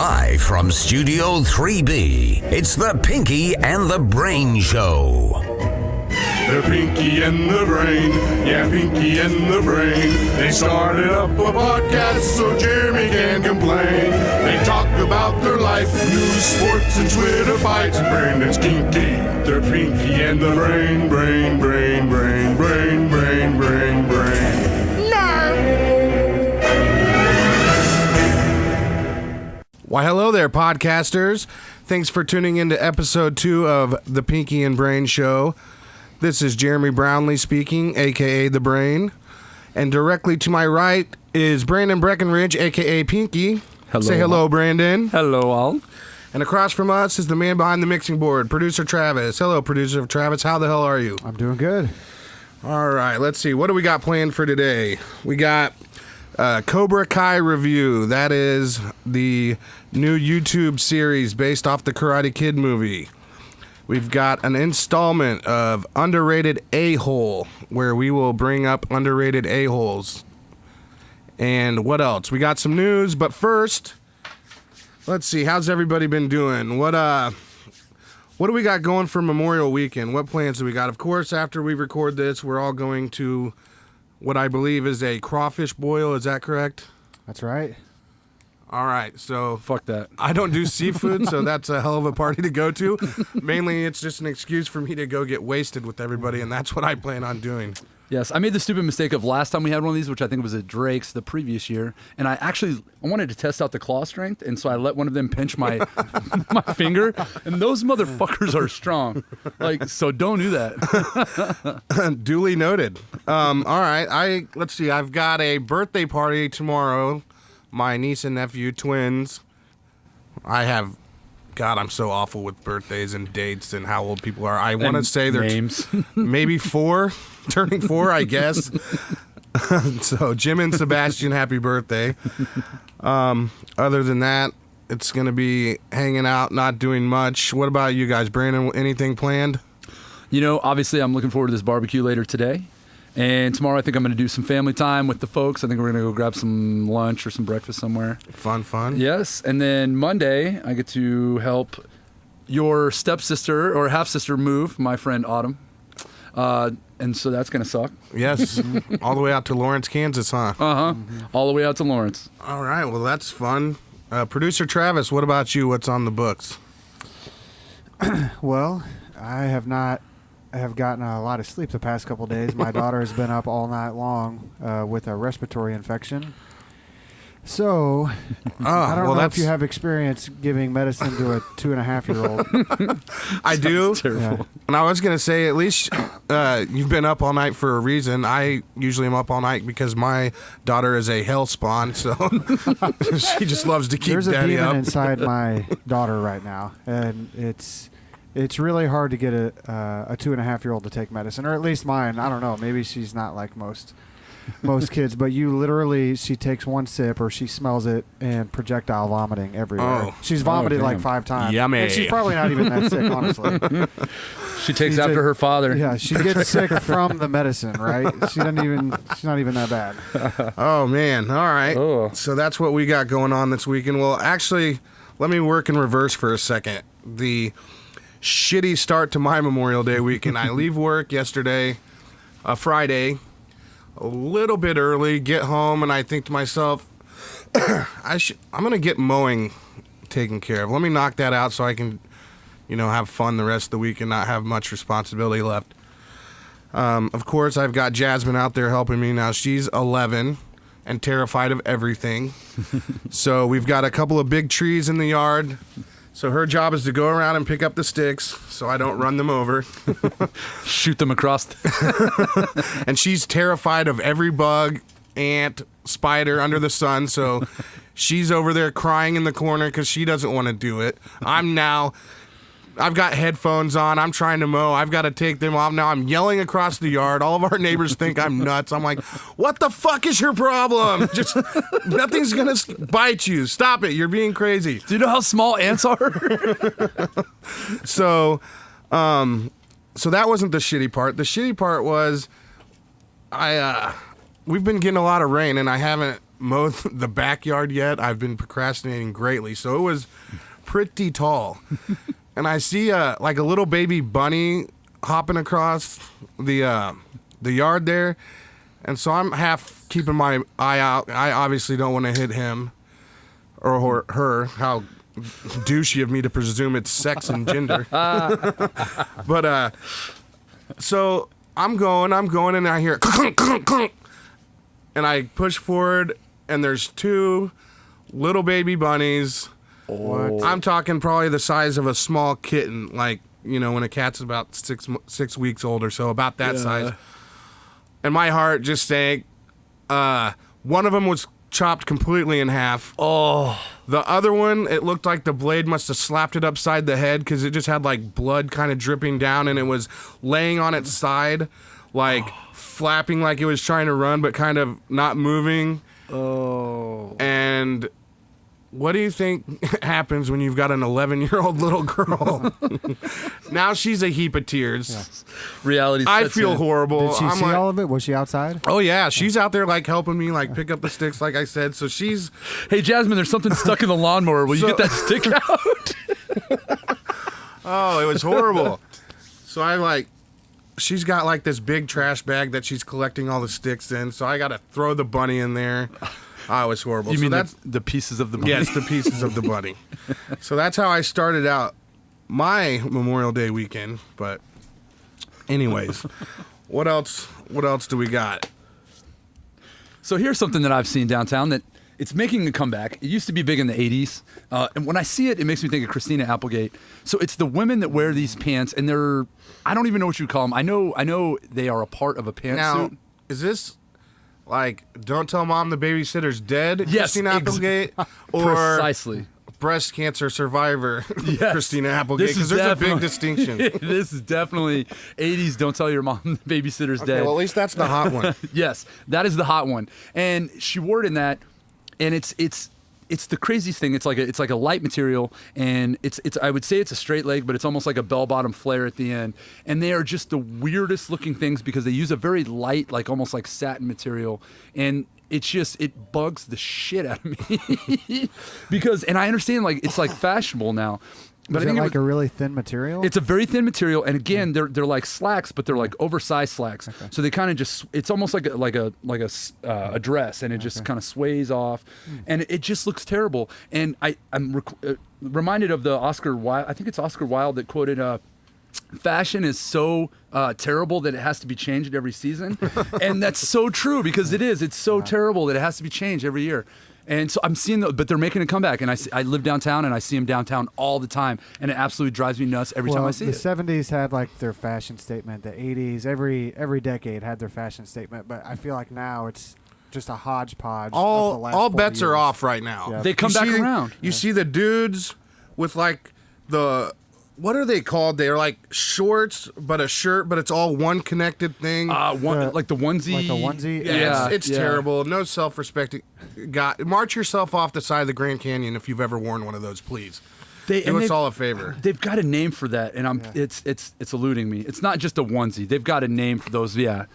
Live from Studio 3B, it's the Pinky and the Brain Show. The Pinky and the Brain, yeah, Pinky and the Brain. They started up a podcast so Jeremy can complain. They talk about their life, news, sports, and Twitter fights. Brandon's kinky, they're Pinky and the Brain, brain, brain, brain, brain, brain, brain, brain. No! Why, hello there, podcasters. Thanks for tuning in to episode 2 of the Pinky and Brain Show. This is Jeremy Brownlee speaking, a.k.a. The Brain. And directly to my right is Brandon Breckenridge, a.k.a. Pinky. Hello. Say hello, Brandon. Hello, all. And across from us is the man behind the mixing board, Producer Travis. Hello, Producer Travis. How the hell are you? I'm doing good. All right, let's see. What do we got planned for today? We got Cobra Kai review. That is the new YouTube series based off the Karate Kid movie. We've got an installment of Underrated A-Hole, where we will bring up underrated A-Holes. And what else? We got some news, but first, let's see. How's everybody been doing? What do we got going for Memorial Weekend? What plans do we got? Of course, after we record this, we're all going to what I believe is a crawfish boil. Is that correct? That's right. All right, so Fuck that. I don't do seafood, so that's a hell of a party to go to. Mainly, it's just an excuse for me to go get wasted with everybody, and that's what I plan on doing. Yes, I made the stupid mistake of last time we had one of these, which I think was at Drake's the previous year, and I wanted to test out the claw strength, and so I let one of them pinch my my finger, and those motherfuckers are strong. So don't do that. Duly noted. All right, let's see. I've got a birthday party tomorrow. My niece and nephew, twins. I'm so awful with birthdays and dates and how old people are. I want to say they're names. Maybe 4, turning 4, I guess. So Jim and Sebastian, happy birthday. Other than that, it's going to be hanging out, not doing much. What about you guys? Brandon, anything planned? You know, obviously I'm looking forward to this barbecue later today. And tomorrow I think I'm going to do some family time with the folks. I think we're going to go grab some lunch or some breakfast somewhere. Fun. Yes. And then Monday I get to help your stepsister or half-sister move, my friend Autumn. And so that's going to suck. Yes. All the way out to Lawrence, Kansas, huh? Uh-huh. All the way out to Lawrence. All right. Well, that's fun. Producer Travis, what about you? What's on the books? Well, I have gotten a lot of sleep the past couple days. My daughter has been up all night long with a respiratory infection. So, I don't know if you have experience giving medicine to a 2.5-year-old. I do. Terrible. Yeah. And I was going to say, at least you've been up all night for a reason. I usually am up all night because my daughter is a hell spawn, so she just loves to keep There's a daddy demon up. inside my daughter right now, and it's really hard to get a 2.5-year-old to take medicine, or at least mine. I don't know. Maybe she's not like most kids, but she takes one sip or she smells it and projectile vomiting everywhere. Oh. She's vomited damn. like 5 times. Yummy. And she's probably not even that sick, honestly. She takes after her father. Yeah, she gets sick from the medicine, right? She's not even that bad. Oh, man. All right. Oh. So that's what we got going on this weekend. Well, actually, let me work in reverse for a second. The shitty start to my Memorial Day weekend. I leave work yesterday, Friday, a little bit early, get home, and I think to myself, I'm going to get mowing taken care of. Let me knock that out so I can, have fun the rest of the week and not have much responsibility left. Of course, I've got Jasmine out there helping me now. She's 11 and terrified of everything. So we've got a couple of big trees in the yard. So her job is to go around and pick up the sticks so I don't run them over. Shoot them across. And she's terrified of every bug, ant, spider under the sun. So she's over there crying in the corner because she doesn't want to do it. I've got headphones on. I'm trying to mow. I've got to take them off. Now I'm yelling across the yard. All of our neighbors think I'm nuts. I'm like, what the fuck is your problem? Just nothing's going to bite you. Stop it. You're being crazy. Do you know how small ants are? So that wasn't the shitty part. The shitty part was we've been getting a lot of rain, and I haven't mowed the backyard yet. I've been procrastinating greatly. So it was pretty tall. And I see like a little baby bunny hopping across the yard there. And so I'm half keeping my eye out. I obviously don't want to hit him or her. How douchey of me to presume it's sex and gender. But so I'm going, and I hear and I push forward, and there's two little baby bunnies. What? I'm talking probably the size of a small kitten, like, you know, when a cat's about 6 weeks old or so, about that size. And my heart just sank. One of them was chopped completely in half. Oh. The other one, it looked like the blade must have slapped it upside the head because it just had like blood kind of dripping down, and it was laying on its side, like flapping like it was trying to run, but kind of not moving. Oh. And what do you think happens when you've got an 11-year-old little girl? Now she's a heap of tears. Yeah. Reality I sets feel in. horrible. Did she I'm see like, all of it? Was she outside? oh yeah, she's out there like helping me like pick up the sticks, like I said. So she's Hey, Jasmine, there's something stuck in the lawnmower. Will you get that stick out? oh, it was horrible. So I like, she's got like this big trash bag that she's collecting all the sticks in. So I got to throw the bunny in there. Oh, it was horrible. You So mean that's the pieces of the bunny? yes, the pieces of the bunny. So that's how I started out my Memorial Day weekend. But anyways, what else do we got? So here's something that I've seen downtown that it's making a comeback. It used to be big in the 80s. And when I see it, it makes me think of Christina Applegate. So it's the women that wear these pants, and they're, I don't even know what you call them. I know they are a part of a Now, pantsuit. is this like Don't Tell Mom the Babysitter's Dead, Yes, Christina Applegate? Or Precisely. breast cancer survivor, Yes. Christina Applegate? This Because is there's a big definitely- distinction. This is definitely 80s. Don't tell your mom the babysitter's Okay, dead. well, at least that's the hot one. Yes, that is the hot one. And she wore it in that, and it's the craziest thing. It's like a light material, and it's I would say it's a straight leg, but it's almost like a bell bottom flare at the end. And they are just the weirdest looking things because they use a very light, like almost like satin material, and it bugs the shit out of me because, and I understand like it's like fashionable now. But Is I it think like a really thin material? it's a very thin material, and again, they're like slacks, but they're like oversized slacks. Okay. So they kind of just, it's almost like a dress, and it just kind of sways off, and it just looks terrible. And I'm reminded of the Oscar Wilde. I think it's Oscar Wilde that quoted, "Fashion is so terrible that it has to be changed every season," and that's so true because it is. It's so terrible that it has to be changed every year. And so I'm seeing but they're making a comeback, and I live downtown, and I see them downtown all the time, and it absolutely drives me nuts every time I see the it. 70s had like their fashion statement. The 80s, every decade had their fashion statement. But I feel like now it's just a hodgepodge. of the last All 40 bets are years. off right now. Yeah. They come You back see- around. You see the dudes with like what are they called? They're like shorts, but a shirt, but it's all one connected thing. Like the onesie. Like the onesie? Yeah, it's yeah. terrible. No self-respecting guy. March yourself off the side of the Grand Canyon if you've ever worn one of those, please. Do us they've- all a favor. They've got a name for that, and it's eluding me. It's not just a onesie. They've got a name for those. Yeah.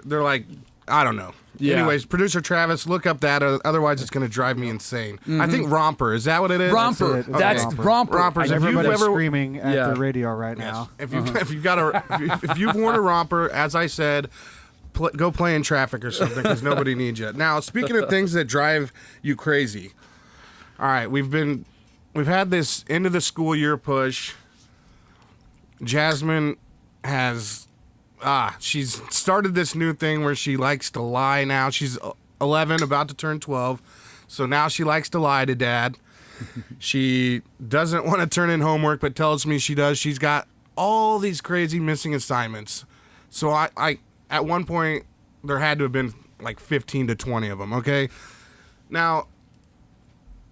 They're like, I don't know. Yeah. Anyways, producer Travis, look up that. Otherwise, it's going to drive me insane. I think romper. Is that what it is? Romper. it. That's Okay. romper. Rompers. If you've Everybody's ever- screaming at Yeah. the radio right Yes. now. If you've worn a romper, as I said, go play in traffic or something because nobody needs you. Now, speaking of things that drive you crazy, all right, we've had this end of the school year push. Jasmine has she's started this new thing where she likes to lie now. She's 11, about to turn 12, so now she likes to lie to Dad. She doesn't want to turn in homework, but tells me she does. She's got all these crazy missing assignments. So I at one point, there had to have been like 15 to 20 of them, okay? Now,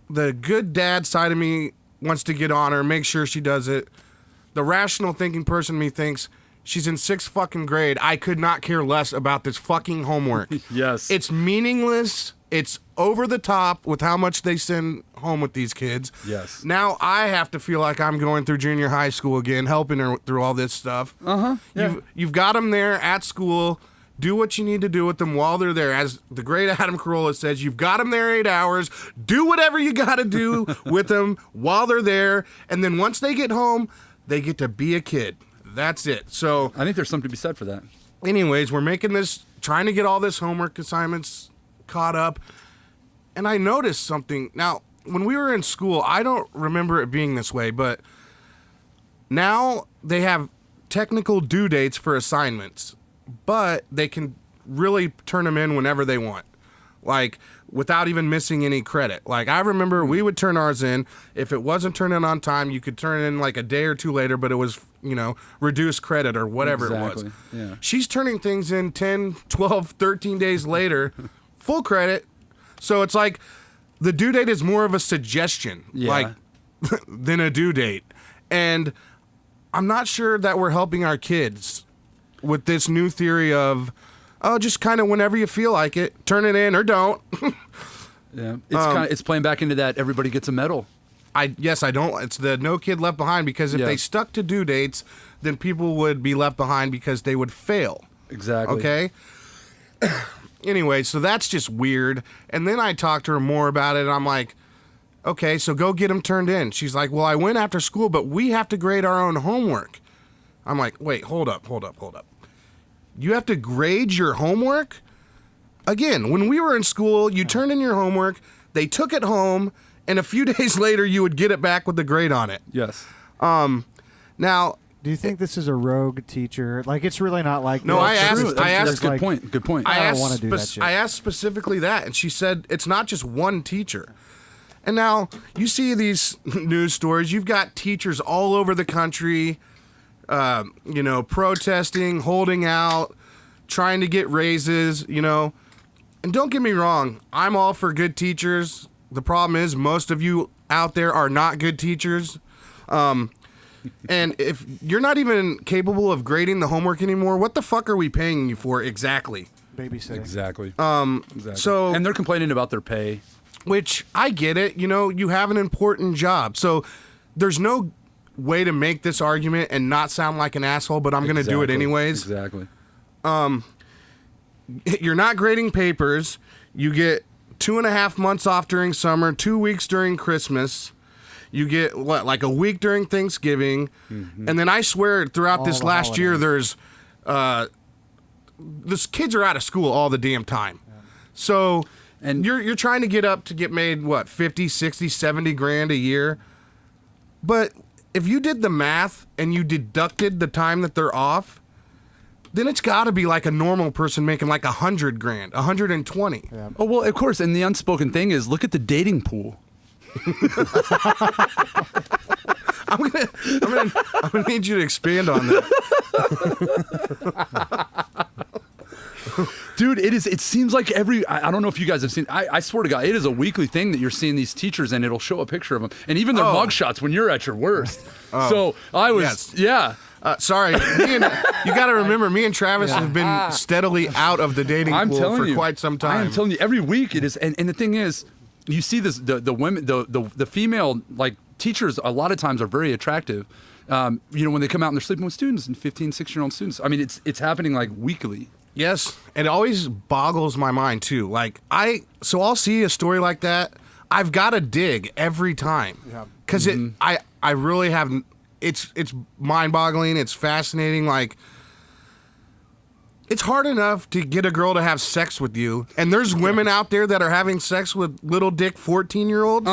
the good dad side of me wants to get on her, make sure she does it. The rational thinking person in me thinks, she's in 6th fucking grade. I could not care less about this fucking homework. Yes. It's meaningless. It's over the top with how much they send home with these kids. Yes. Now I have to feel like I'm going through junior high school again, helping her through all this stuff. Yeah. You've got them there at school Do what you need to do with them while they're there. As the great Adam Carolla says, you've got them there 8 hours. Do whatever you got to do with them while they're there. And then once they get home, they get to be a kid. That's it. So I think there's something to be said for that. anyways, we're making this, trying to get all this homework assignments caught up. And I noticed something. Now, when we were in school, I don't remember it being this way, but now they have technical due dates for assignments, but they can really turn them in whenever they want, like without even missing any credit. Like I remember we would turn ours in. If it wasn't turned in on time, you could turn it in like a day or two later, but it was, reduced credit or whatever it was. Yeah. She's turning things in 10, 12, 13 days later, full credit. So it's like the due date is more of a suggestion, like than a due date. And I'm not sure that we're helping our kids with this new theory of, just kind of whenever you feel like it, turn it in or don't. Yeah, it's playing back into that everybody gets a medal. I don't. It's the no kid left behind, because if they stuck to due dates, then people would be left behind because they would fail. Exactly. Okay? Anyway, so that's just weird. And then I talked to her more about it, and I'm like, okay, so go get them turned in. She's like, well, I went after school, but we have to grade our own homework. I'm like, wait, hold up. You have to grade your homework? Again, when we were in school, you turned in your homework, they took it home, and a few days later you would get it back with the grade on it. Yes. Now, do you think this is a rogue teacher? Like, it's really not like No, this. I asked- That's like- good point. I don't wanna do that shit. I asked specifically that, and she said it's not just one teacher. And now you see these news stories. You've got teachers all over the country, protesting, holding out, trying to get raises, And don't get me wrong, I'm all for good teachers. The problem is most of you out there are not good teachers. And if you're not even capable of grading the homework anymore, what the fuck are we paying you for exactly? Babysitting. Exactly. So, and they're complaining about their pay. which I get it, you have an important job. So there's no way to make this argument and not sound like an asshole, but I'm going to do it anyways. Exactly. You're not grading papers. You get 2.5 months off during summer, 2 weeks during Christmas. You get like a week during Thanksgiving. Mm-hmm. And then I swear throughout this last year, there's this kids are out of school all the damn time. Yeah. So and you're trying to get made 50, 60, 70 grand a year. But if you did the math and you deducted the time that they're off, then it's got to be like a normal person making like 100 grand, 120. Yeah. Oh, well, of course. And the unspoken thing is, look at the dating pool. I'm gonna need you to expand on that. Dude, it seems like I don't know if you guys have seen, I swear to God, it is a weekly thing that you're seeing these teachers and it'll show a picture of them. And even their mugshots when you're at your worst. So I was, sorry, you got to remember, me and Travis have been steadily out of the dating pool for quite some time. I'm telling you, every week it is. And the thing is, you see this, the women, the female, like, teachers a lot of times are very attractive. When they come out and they're sleeping with students and 15, 16-year-old students. I mean, it's happening like weekly. Yes, and it always boggles my mind too. Like I'll see a story like that. I've got to dig every time because I really have. It's mind-boggling. It's fascinating. Like it's hard enough to get a girl to have sex with you, and there's women out there that are having sex with little dick 14-year-olds.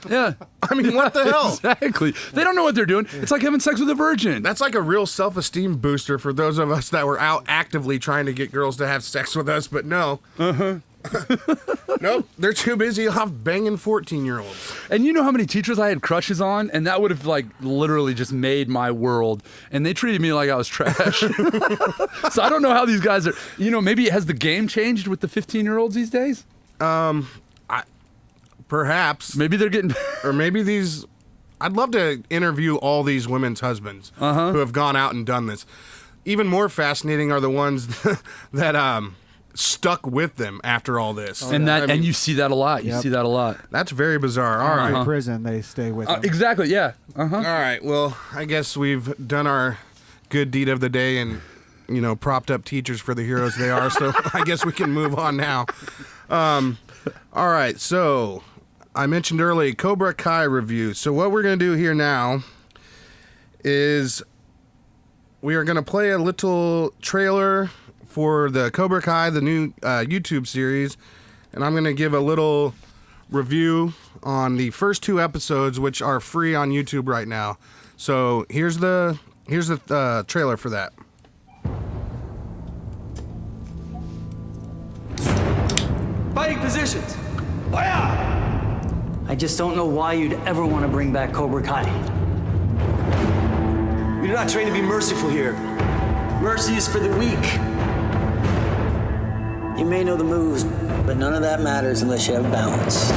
Yeah. I mean, what the hell? Exactly. They don't know what they're doing. It's like having sex with a virgin. That's like a real self-esteem booster for those of us that were out actively trying to get girls to have sex with us, but no. Nope, they're too busy off banging 14-year-olds. And you know how many teachers I had crushes on, and that would have like literally just made my world. And they treated me like I was trash. So I don't know how these guys are. Maybe has the game changed with the 15-year-olds these days? Perhaps. Maybe they're getting, or maybe these. I'd love to interview all these women's husbands who have gone out and done this. Even more fascinating are the ones that stuck with them after all this. And you see that a lot. You see that a lot. That's very bizarre. All right. In prison, they stay with them. Exactly, yeah. All right, well, I guess we've done our good deed of the day and propped up teachers for the heroes they are. So I guess we can move on now. All right, so I mentioned earlier Cobra Kai review. So what we're going to do here now is we are going to play a little trailer for the Cobra Kai, the new YouTube series, and I'm going to give a little review on the first 2 episodes, which are free on YouTube right now. So here's the trailer for that. Fighting positions. I just don't know why you'd ever want to bring back Cobra Kai. We do not train to be merciful here. Mercy is for the weak. You may know the moves, but none of that matters unless you have balance.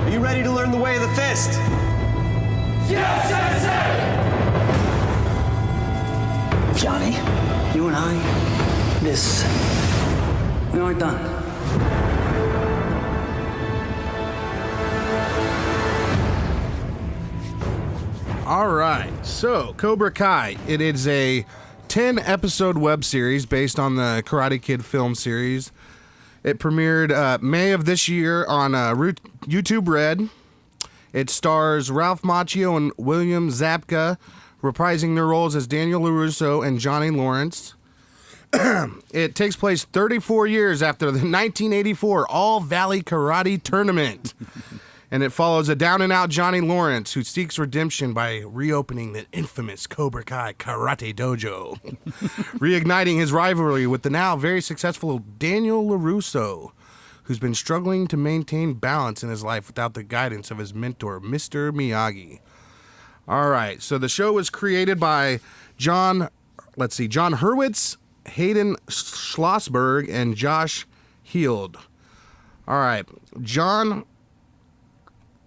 Are you ready to learn the way of the fist? Yes, sir! Johnny, You and I, we aren't done. All right, so Cobra Kai. It is a 10-episode web series based on the Karate Kid film series. It premiered May of this year on YouTube Red. It stars Ralph Macchio and William Zabka, reprising their roles as Daniel LaRusso and Johnny Lawrence. It takes place 34 years after the 1984 All Valley Karate Tournament. And it follows a down-and-out Johnny Lawrence who seeks redemption by reopening the infamous Cobra Kai Karate Dojo, reigniting his rivalry with the now very successful Daniel LaRusso, who's been struggling to maintain balance in his life without the guidance of his mentor, Mr. Miyagi. All right, so the show was created by John Hurwitz, Hayden Schlossberg, and Josh Heald. All right,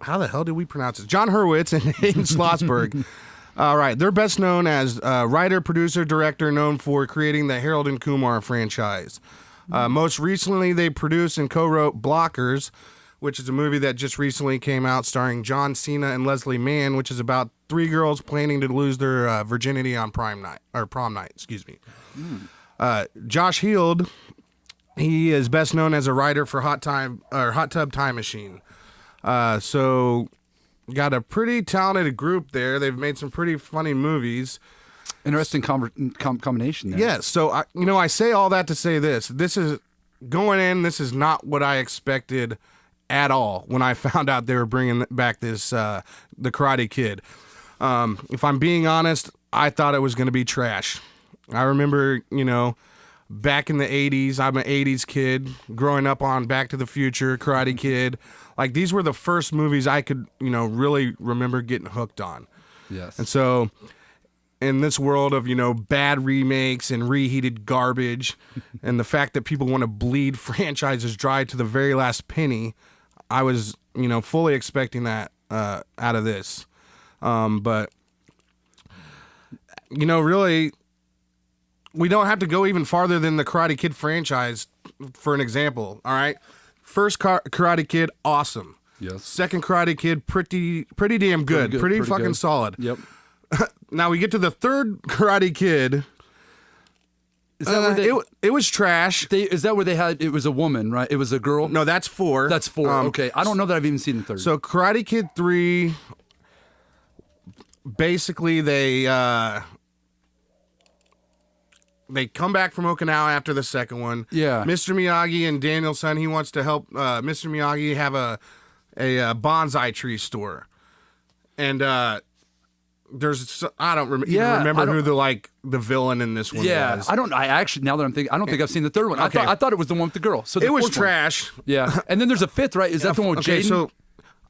how the hell did we pronounce it? John Hurwitz and Hayden Schlossberg. All right, they're best known as writer, producer, director, known for creating the Harold and Kumar franchise. Most recently, they produced and co-wrote Blockers, which is a movie that just recently came out starring John Cena and Leslie Mann, which is about 3 girls planning to lose their virginity on prom night. Excuse me. Josh Heald, he is best known as a writer for Hot Tub Time Machine. So got a pretty talented group there. They've made some pretty funny movies. Interesting combination there. Yes. So I say all that to say this. This is going in. This is not what I expected at all when I found out they were bringing back this the Karate Kid. If I'm being honest, I thought it was going to be trash. I remember, back in the 80s, I'm an 80s kid growing up on Back to the Future, Karate Kid. Like, these were the first movies I could, really remember getting hooked on. Yes. And so in this world of, bad remakes and reheated garbage and the fact that people want to bleed franchises dry to the very last penny, I was, fully expecting that out of this. But, really, we don't have to go even farther than the Karate Kid franchise for an example, all right? First Karate Kid, awesome. Yes. Second Karate Kid, pretty damn good. Pretty fucking good. solid. Yep. Now we get to the third Karate Kid. Is that where it was trash. is that where they had, it was a woman, right? It was a girl? No, that's 4. That's 4. Okay. I don't know that I've even seen the third. So Karate Kid 3, basically they come back from Okinawa after the second one. Yeah. Mr. Miyagi and Daniel's son, he wants to help Mr. Miyagi have a bonsai tree store. And I don't remember who the villain in this one was. I actually, now that I'm thinking, I don't think I've seen the third one. Okay. I thought it was the one with the girl. So it was fourth one. trash. Yeah. And then there's a fifth, right? Is that the one with Okay, Jaden? so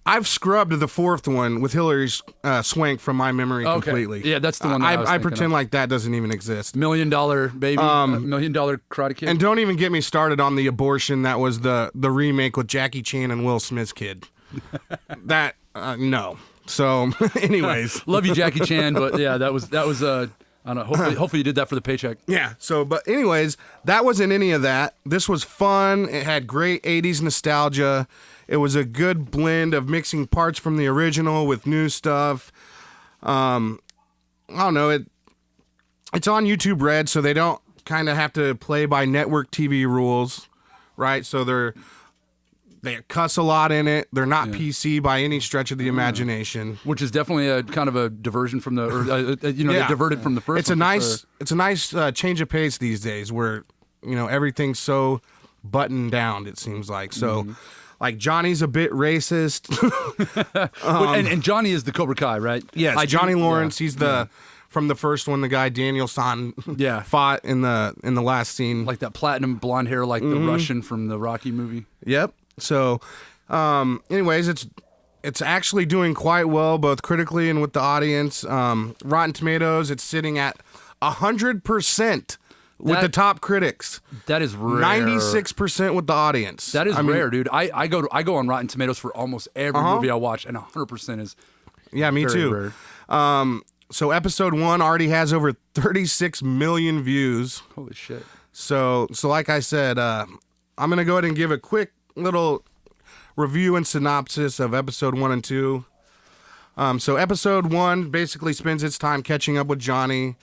I've scrubbed the fourth one with Hilary Swank from my memory completely. Yeah, that's the one that I was pretend like that doesn't even exist. $1 Million Baby, $1 Million Karate Kid. And don't even get me started on the abortion that was the remake with Jackie Chan and Will Smith's kid. That, no. So, anyways. Love you, Jackie Chan, but yeah, that was I don't know. Hopefully you did that for the paycheck. Yeah. So, but anyways, that wasn't any of that. This was fun. It had great 80s nostalgia. It was a good blend of mixing parts from the original with new stuff. I don't know. it's on YouTube Red, so they don't kind of have to play by network TV rules, right? So they cuss a lot in it. They're not PC by any stretch of the imagination, which is definitely a kind of a diversion from the, they diverted from the first. It's a nice change of pace these days, where everything's so buttoned down. It seems like so. Like Johnny's a bit racist, and Johnny is the Cobra Kai, right? Yes, Johnny Lawrence. He's from the first one. The guy Daniel San fought in the last scene, like that platinum blonde hair, like the Russian from the Rocky movie. Yep. So, anyways, it's actually doing quite well, both critically and with the audience. Rotten Tomatoes, it's sitting at 100%. With the top critics. That is rare. 96% with the audience. That is rare, dude. I go on Rotten Tomatoes for almost every movie I watch, and 100% is me too. Rare. So episode 1 already has over 36 million views. Holy shit. So like I said, I'm going to go ahead and give a quick little review and synopsis of episode 1 and 2. So episode 1 basically spends its time catching up with Johnny.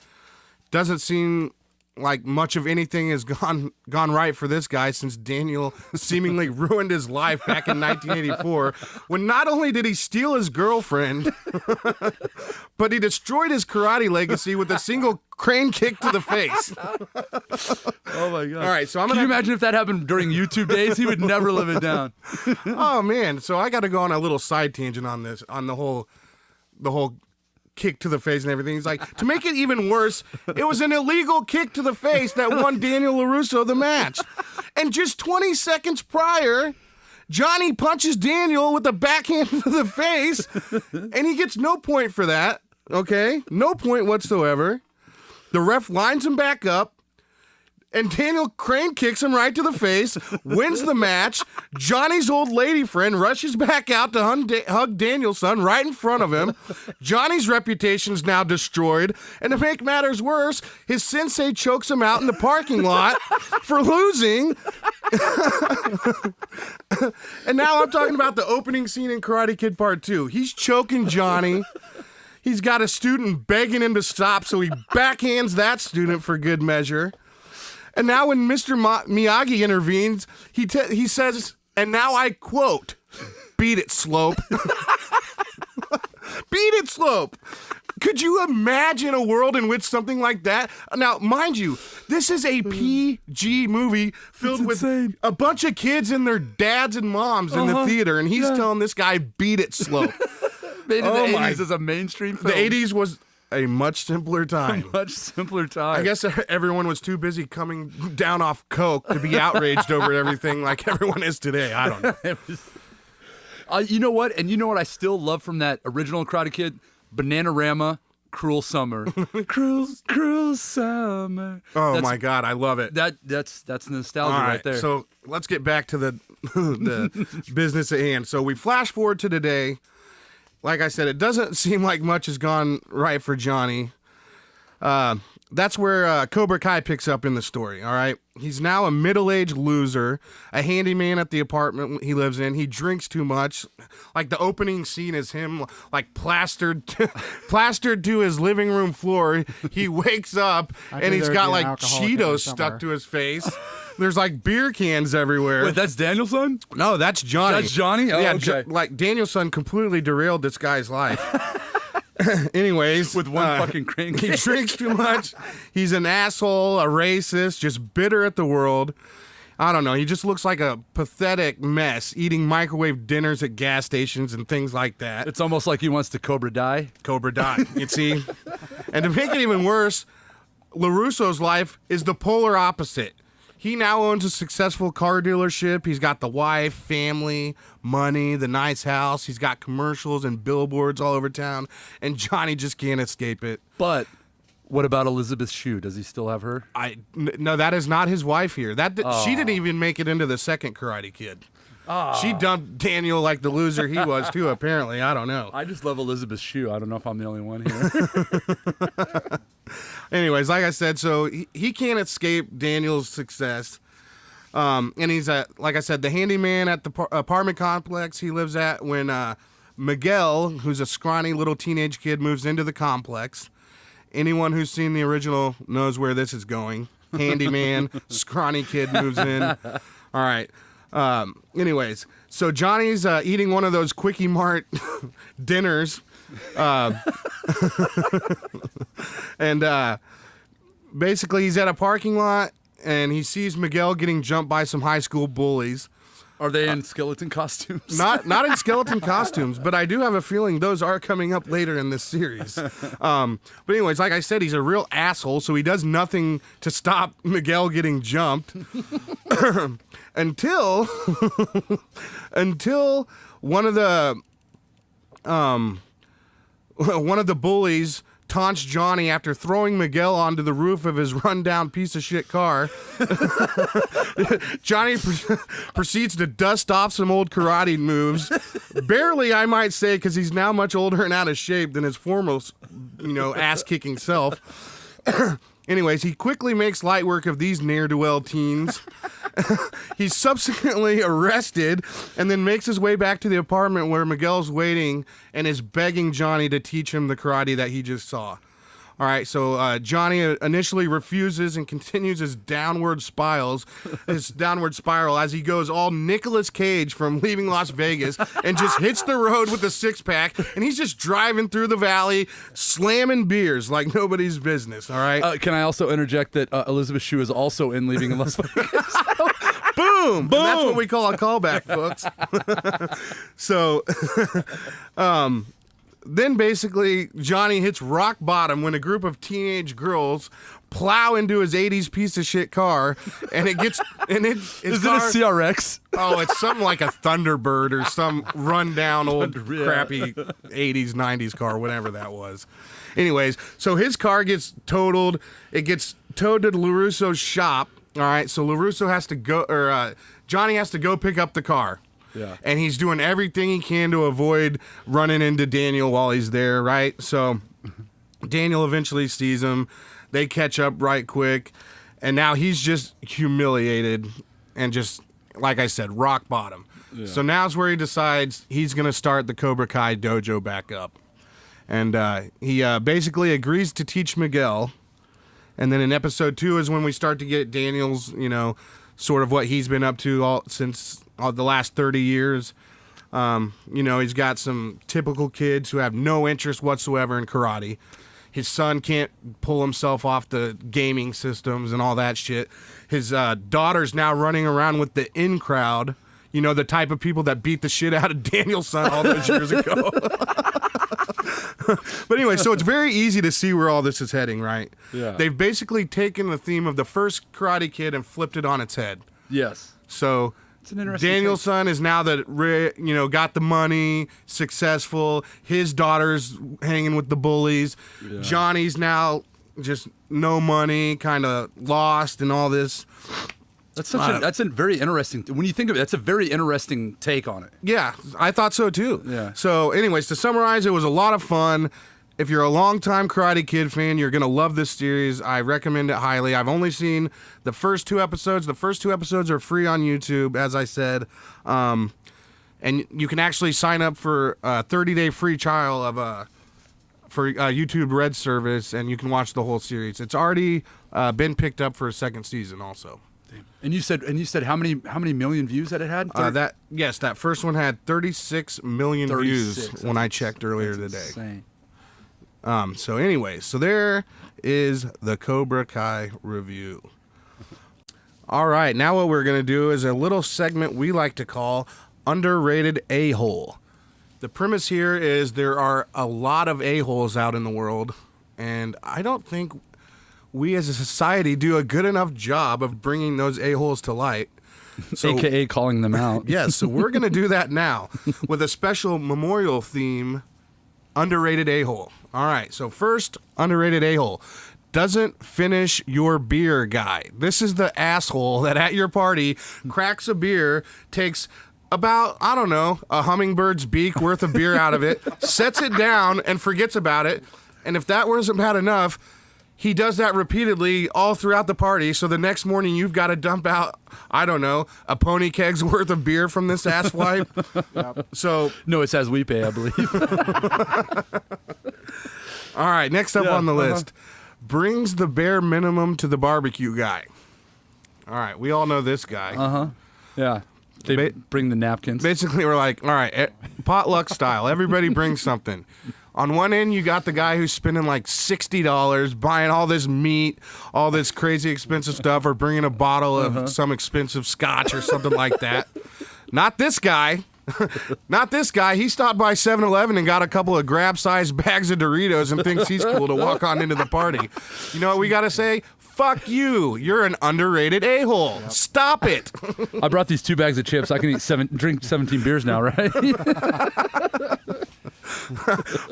Doesn't seem like much of anything has gone right for this guy since Daniel seemingly ruined his life back in 1984 when not only did he steal his girlfriend, but he destroyed his karate legacy with a single crane kick to the face. Oh my God. All right, so Can you imagine if that happened during YouTube days? He would never live it down. Oh man, so I got to go on a little side tangent on this, on the whole kick to the face and everything. He's like, to make it even worse, it was an illegal kick to the face that won Daniel LaRusso the match. And just 20 seconds prior, Johnny punches Daniel with a backhand to the face, and he gets no point for that, okay? No point whatsoever. The ref lines him back up, and Daniel crane kicks him right to the face, wins the match. Johnny's old lady friend rushes back out to hug Daniel's son right in front of him. Johnny's reputation's now destroyed. And to make matters worse, his sensei chokes him out in the parking lot for losing. And now I'm talking about the opening scene in Karate Kid Part 2. He's choking Johnny. He's got a student begging him to stop, so he backhands that student for good measure. And now when Mr. Miyagi intervenes, he says, and now I quote, "Beat it, Slope." Beat it, Slope. Could you imagine a world in which something like that? Now, mind you, this is a PG movie filled with a bunch of kids and their dads and moms in the theater, and he's telling this guy, "Beat it, Slope." Made in the 80s as a mainstream film. The 80s was a much simpler time. A much simpler time. I guess everyone was too busy coming down off coke to be outraged over everything like everyone is today. I don't know. You know what? And you know what I still love from that original Karate Kid? Bananarama, Cruel Summer. Cruel Summer. Oh my God, I love it. That's nostalgia right there. So let's get back to the business at hand. So we flash forward to today. Like I said, it doesn't seem like much has gone right for Johnny. That's where Cobra Kai picks up in the story, all right? He's now a middle-aged loser, a handyman at the apartment he lives in. He drinks too much. Like, the opening scene is him, like, plastered to his living room floor. He wakes up, and he's got, like, Cheetos stuck to his face. There's like beer cans everywhere. Wait, that's Daniel's son? No, that's Johnny. That's Johnny? Oh, yeah, okay. Like Daniel's son completely derailed this guy's life. Anyways. With one fucking crane kick. He drinks too much. He's an asshole, a racist, just bitter at the world. I don't know. He just looks like a pathetic mess, eating microwave dinners at gas stations and things like that. It's almost like he wants to Cobra die. Cobra die, you see? And to make it even worse, LaRusso's life is the polar opposite. He now owns a successful car dealership. He's got the wife, family, money, the nice house. He's got commercials and billboards all over town. And Johnny just can't escape it. But what about Elizabeth Shue? Does he still have her? No, that is not his wife here. She didn't even make it into the second Karate Kid. She dumped Daniel like the loser he was, too, apparently. I don't know. I just love Elizabeth Shue. I don't know if I'm the only one here. Anyways, like I said, so he can't escape Daniel's success. And he's, like I said, the handyman at the apartment complex he lives at when Miguel, who's a scrawny little teenage kid, moves into the complex. Anyone who's seen the original knows where this is going. Handyman, scrawny kid moves in. All right. Anyways, so Johnny's eating one of those Quickie Mart dinners. And basically he's at a parking lot and he sees Miguel getting jumped by some high school bullies. Are they in skeleton costumes? Not in skeleton costumes, but I do have a feeling those are coming up later in this series. But anyways, like I said, he's a real asshole, so he does nothing to stop Miguel getting jumped until one of the bullies taunts Johnny after throwing Miguel onto the roof of his rundown piece of shit car. Johnny proceeds to dust off some old karate moves. Barely, I might say, because he's now much older and out of shape than his former, ass-kicking self. Anyways, he quickly makes light work of these ne'er-do-well teens. He's subsequently arrested and then makes his way back to the apartment where Miguel's waiting and is begging Johnny to teach him the karate that he just saw. All right, so Johnny initially refuses and continues his downward spiral as he goes all Nicolas Cage from Leaving Las Vegas and just hits the road with a six-pack, and he's just driving through the valley, slamming beers like nobody's business, all right? Can I also interject that Elizabeth Shue is also in Leaving Las Vegas? Boom! And that's what we call a callback, folks. So, then basically Johnny hits rock bottom when a group of teenage girls plow into his 80s piece of shit car, and it gets is it a CRX? Oh, it's something like a Thunderbird or some rundown old crappy 80s 90s car, whatever that was. Anyways, so his car gets totaled. It gets towed to LaRusso's shop. All right, so LaRusso has to go, or Johnny has to go pick up the car. Yeah. And he's doing everything he can to avoid running into Daniel while he's there, right? So Daniel eventually sees him. They catch up right quick. And now he's just humiliated and just, like I said, rock bottom. Yeah. So now's where he decides he's going to start the Cobra Kai dojo back up. And he basically agrees to teach Miguel. And then in episode 2 is when we start to get Daniel's, sort of what he's been up to since the last 30 years. He's got some typical kids who have no interest whatsoever in karate. His son can't pull himself off the gaming systems and all that shit. His daughter's now running around with the in crowd, the type of people that beat the shit out of Daniel's son all those years ago. But anyway, so it's very easy to see where all this is heading, right? Yeah. They've basically taken the theme of the first Karate Kid and flipped it on its head. Yes. So it's an interesting Daniel's son is now got the money, successful. His daughter's hanging with the bullies. Yeah. Johnny's now just no money, kind of lost and all this. That's a very interesting. When you think of it, that's a very interesting take on it. Yeah, I thought so too. Yeah. So, anyways, to summarize, it was a lot of fun. If you're a longtime Karate Kid fan, you're gonna love this series. I recommend it highly. I've only seen the first 2 episodes. The first 2 episodes are free on YouTube, as I said, and you can actually sign up for a 30-day free trial of for YouTube Red service, and you can watch the whole series. It's already been picked up for a second season, also. And you said how many million views that it had? That first one had 36 million views when I checked earlier today. Insane. So anyways, so there is the Cobra Kai review. All right, now what we're going to do is a little segment we like to call Underrated A-Hole. The premise here is there are a lot of a-holes out in the world, and I don't think we as a society do a good enough job of bringing those a-holes to light. So, AKA calling them out. Yes, so we're going to do that now with a special memorial theme, Underrated A-Hole. All right, so first, Underrated A-Hole. Doesn't finish your beer guy. This is the asshole that at your party cracks a beer, takes about, a hummingbird's beak worth of beer out of it, sets it down and forgets about it. And if that wasn't bad enough, he does that repeatedly all throughout the party, so the next morning you've got to dump out, a pony keg's worth of beer from this asswipe. Yep. So no, it's as we pay, I believe. All right, next up on the list, brings the bare minimum to the barbecue guy. All right, we all know this guy. Yeah. They bring the napkins. Basically, we're like, all right, potluck style. Everybody brings something. On one end, you got the guy who's spending like $60 buying all this meat, all this crazy expensive stuff, or bringing a bottle of some expensive scotch or something like that. Not this guy. Not this guy. He stopped by 7-Eleven and got a couple of grab-sized bags of Doritos and thinks he's cool to walk on into the party. You know what we got to say? Fuck you. You're an underrated a-hole. Yep. Stop it. I brought these 2 bags of chips. I can drink 17 beers now, right?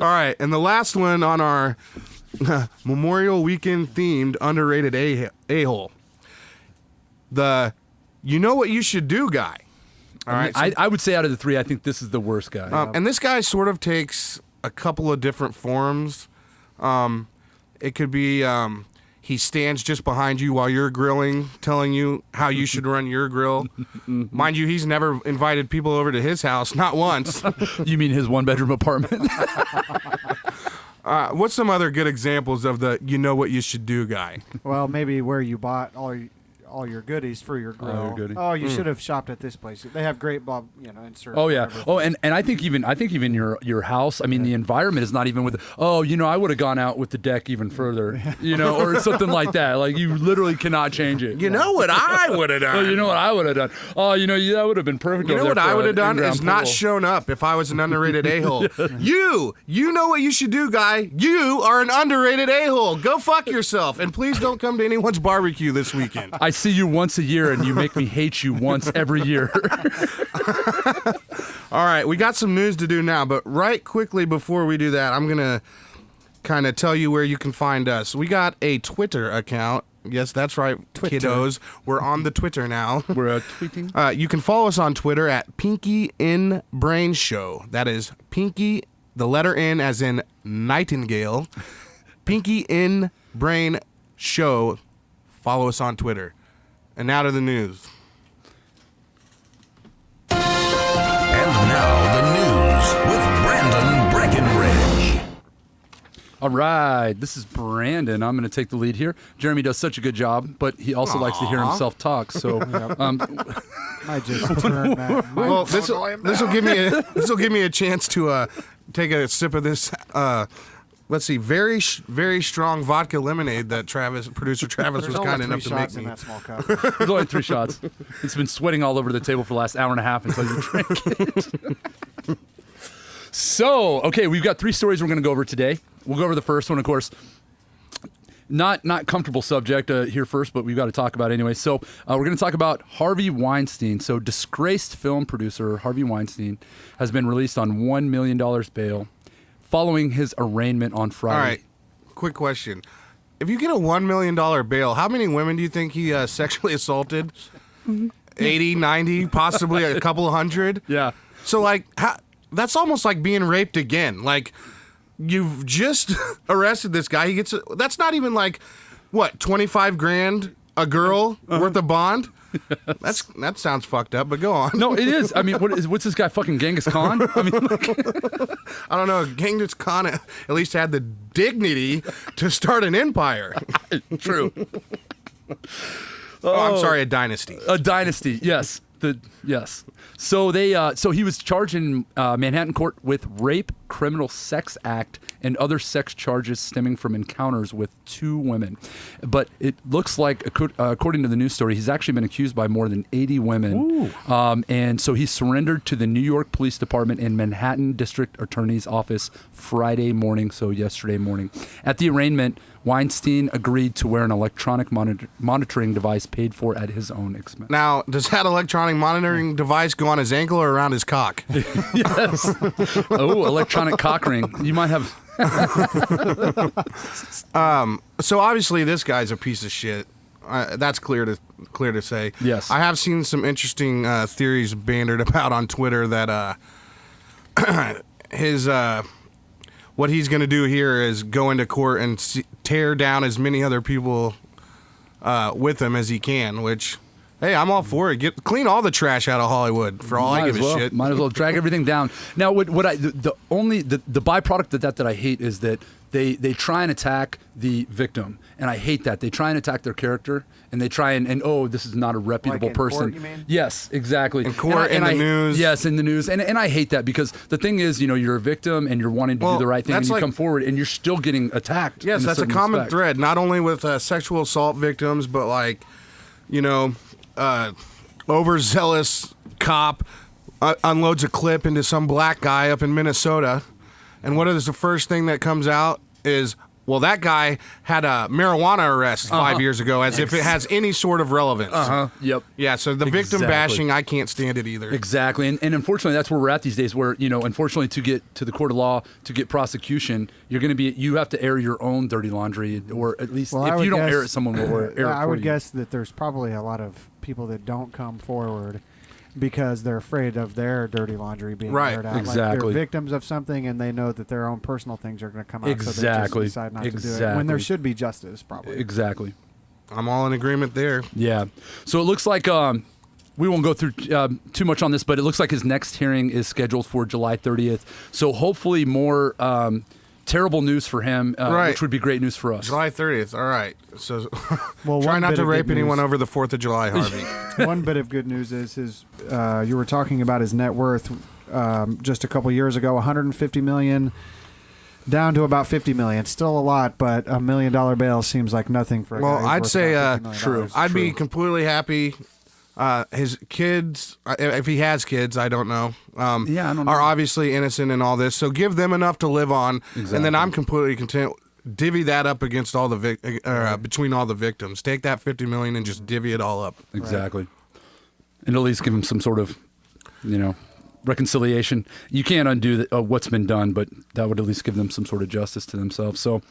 All right, and the last one on our Memorial Weekend themed underrated a-hole. The you know what you should do guy. All right, I would say out of the 3, I think this is the worst guy. And this guy sort of takes a couple of different forms. It could be he stands just behind you while you're grilling, telling you how you should run your grill. Mind you, he's never invited people over to his house, not once. You mean his 1-bedroom apartment? What's some other good examples of the you know what you should do guy? Well, maybe where you bought all your goodies for your grill. You should have shopped at this place. They have great insert. Oh yeah. Oh, and I think even your house. I mean, the environment is not even with. I would have gone out with the deck even further. Or something like that. Like you literally cannot change it. You know what I would have done? You know what I would have done? Oh, that would have been perfect. You know what I would have done is not shown up if I was an underrated a-hole. You know what you should do, guy. You are an underrated a-hole. Go fuck yourself, and please don't come to anyone's barbecue this weekend. I see you once a year, and you make me hate you once every year. All right, we got some news to do now, but right quickly before we do that, I'm going to kind of tell you where you can find us. We got a Twitter account. Yes, that's right, kiddos. We're on the Twitter now. We're tweeting. You can follow us on Twitter at Pinky in Brain Show. That is Pinky, the letter N as in Nightingale. Pinky in Brain Show. Follow us on Twitter. And now to the news. And now the news with Brandon Breckenridge. All right, this is Brandon. I'm going to take the lead here. Jeremy does such a good job, but he also likes to hear himself talk. So, I just turned that. Well, this will give me a chance to take a sip of this. Let's see, very strong vodka lemonade that producer Travis was kind enough to make me. That small cup. There's only 3 shots. It's been sweating all over the table for the last hour and a half until you drink it. So, okay, we've got 3 stories we're going to go over today. We'll go over the first one, of course. Not comfortable subject here first, but we've got to talk about it anyway. So we're going to talk about Harvey Weinstein. So disgraced film producer Harvey Weinstein has been released on $1 million bail following his arraignment on Friday. All right, quick question. If you get a $1 million bail, how many women do you think he sexually assaulted? 80, 90, possibly a couple of hundred? Yeah. So, that's almost like being raped again. Like, you've just arrested this guy. That's not even like, what, 25 grand a girl worth of bond? Yes. That sounds fucked up, but go on. No, it is. I mean, what's this guy, fucking Genghis Khan? I mean, I don't know. Genghis Khan at least had the dignity to start an empire. True. I'm sorry, a dynasty. A dynasty, yes. Yes. So he was charged in Manhattan court with rape, criminal sex act, and other sex charges stemming from encounters with 2 women. But it looks like, according to the news story, he's actually been accused by more than 80 women. And so he surrendered to the New York Police Department and Manhattan District Attorney's Office Friday morning, so yesterday morning. At the arraignment, Weinstein agreed to wear an electronic monitoring device paid for at his own expense. Now, does that electronic monitoring device go on his ankle or around his cock? Yes. Oh, electronic cock ring. You might have... So obviously this guy's a piece of shit. That's clear to say. Yes. I have seen some interesting theories bandied about on Twitter that what he's going to do here is go into court and tear down as many other people with him as he can, which Hey, I'm all for it. Clean all the trash out of Hollywood for all I give a shit. Might as well drag everything down. Now, the byproduct of that I hate is that they try and attack the victim, and I hate that. They try and attack their character, and they try and this is not a reputable in person. court, you mean? Yes, exactly. In court, in the news. Yes, in the news, and I hate that because the thing is, you're a victim and you're wanting to do the right thing, and you come forward and you're still getting attacked. Yes, that's a common thread, not only with sexual assault victims, but overzealous cop unloads a clip into some black guy up in Minnesota, and what is the first thing that comes out is, well, that guy had a marijuana arrest 5 years ago, as if it has any sort of relevance. Yep. Yeah, so the victim bashing, I can't stand it either. Exactly. And unfortunately, that's where we're at these days, where, unfortunately, to get to the court of law, to get prosecution, you have to air your own dirty laundry, or at least if you don't air it, someone will air it for you. I would guess that there's probably a lot of people that don't come forward because they're afraid of their dirty laundry being aired out. Exactly. Like they're victims of something, and they know that their own personal things are going to come out. Exactly. So they just decide not to do it when there should be justice, probably. Exactly. I'm all in agreement there. Yeah. So it looks like we won't go through too much on this, but it looks like his next hearing is scheduled for July 30th. So hopefully more terrible news for him, which would be great news for us. July 30th. All right. So Well, try one not bit to of rape good anyone news- over the 4th of July, Harvey. One bit of good news is his. You were talking about his net worth just a couple years ago, 150 million, down to about 50 million. Still a lot, but $1 million bail seems like nothing for. Well, a guy I'd who's say worth about $50 million. I'd be completely happy. His kids, if he has kids, I don't know. I don't know. Are obviously innocent in all this, so give them enough to live on, Exactly. and then I'm completely content. Divvy that up against all the between all the victims. Take that 50 million and just divvy it all up. Exactly. And at least give him some sort of, reconciliation. You can't undo what's been done, but that would at least give them some sort of justice to themselves. So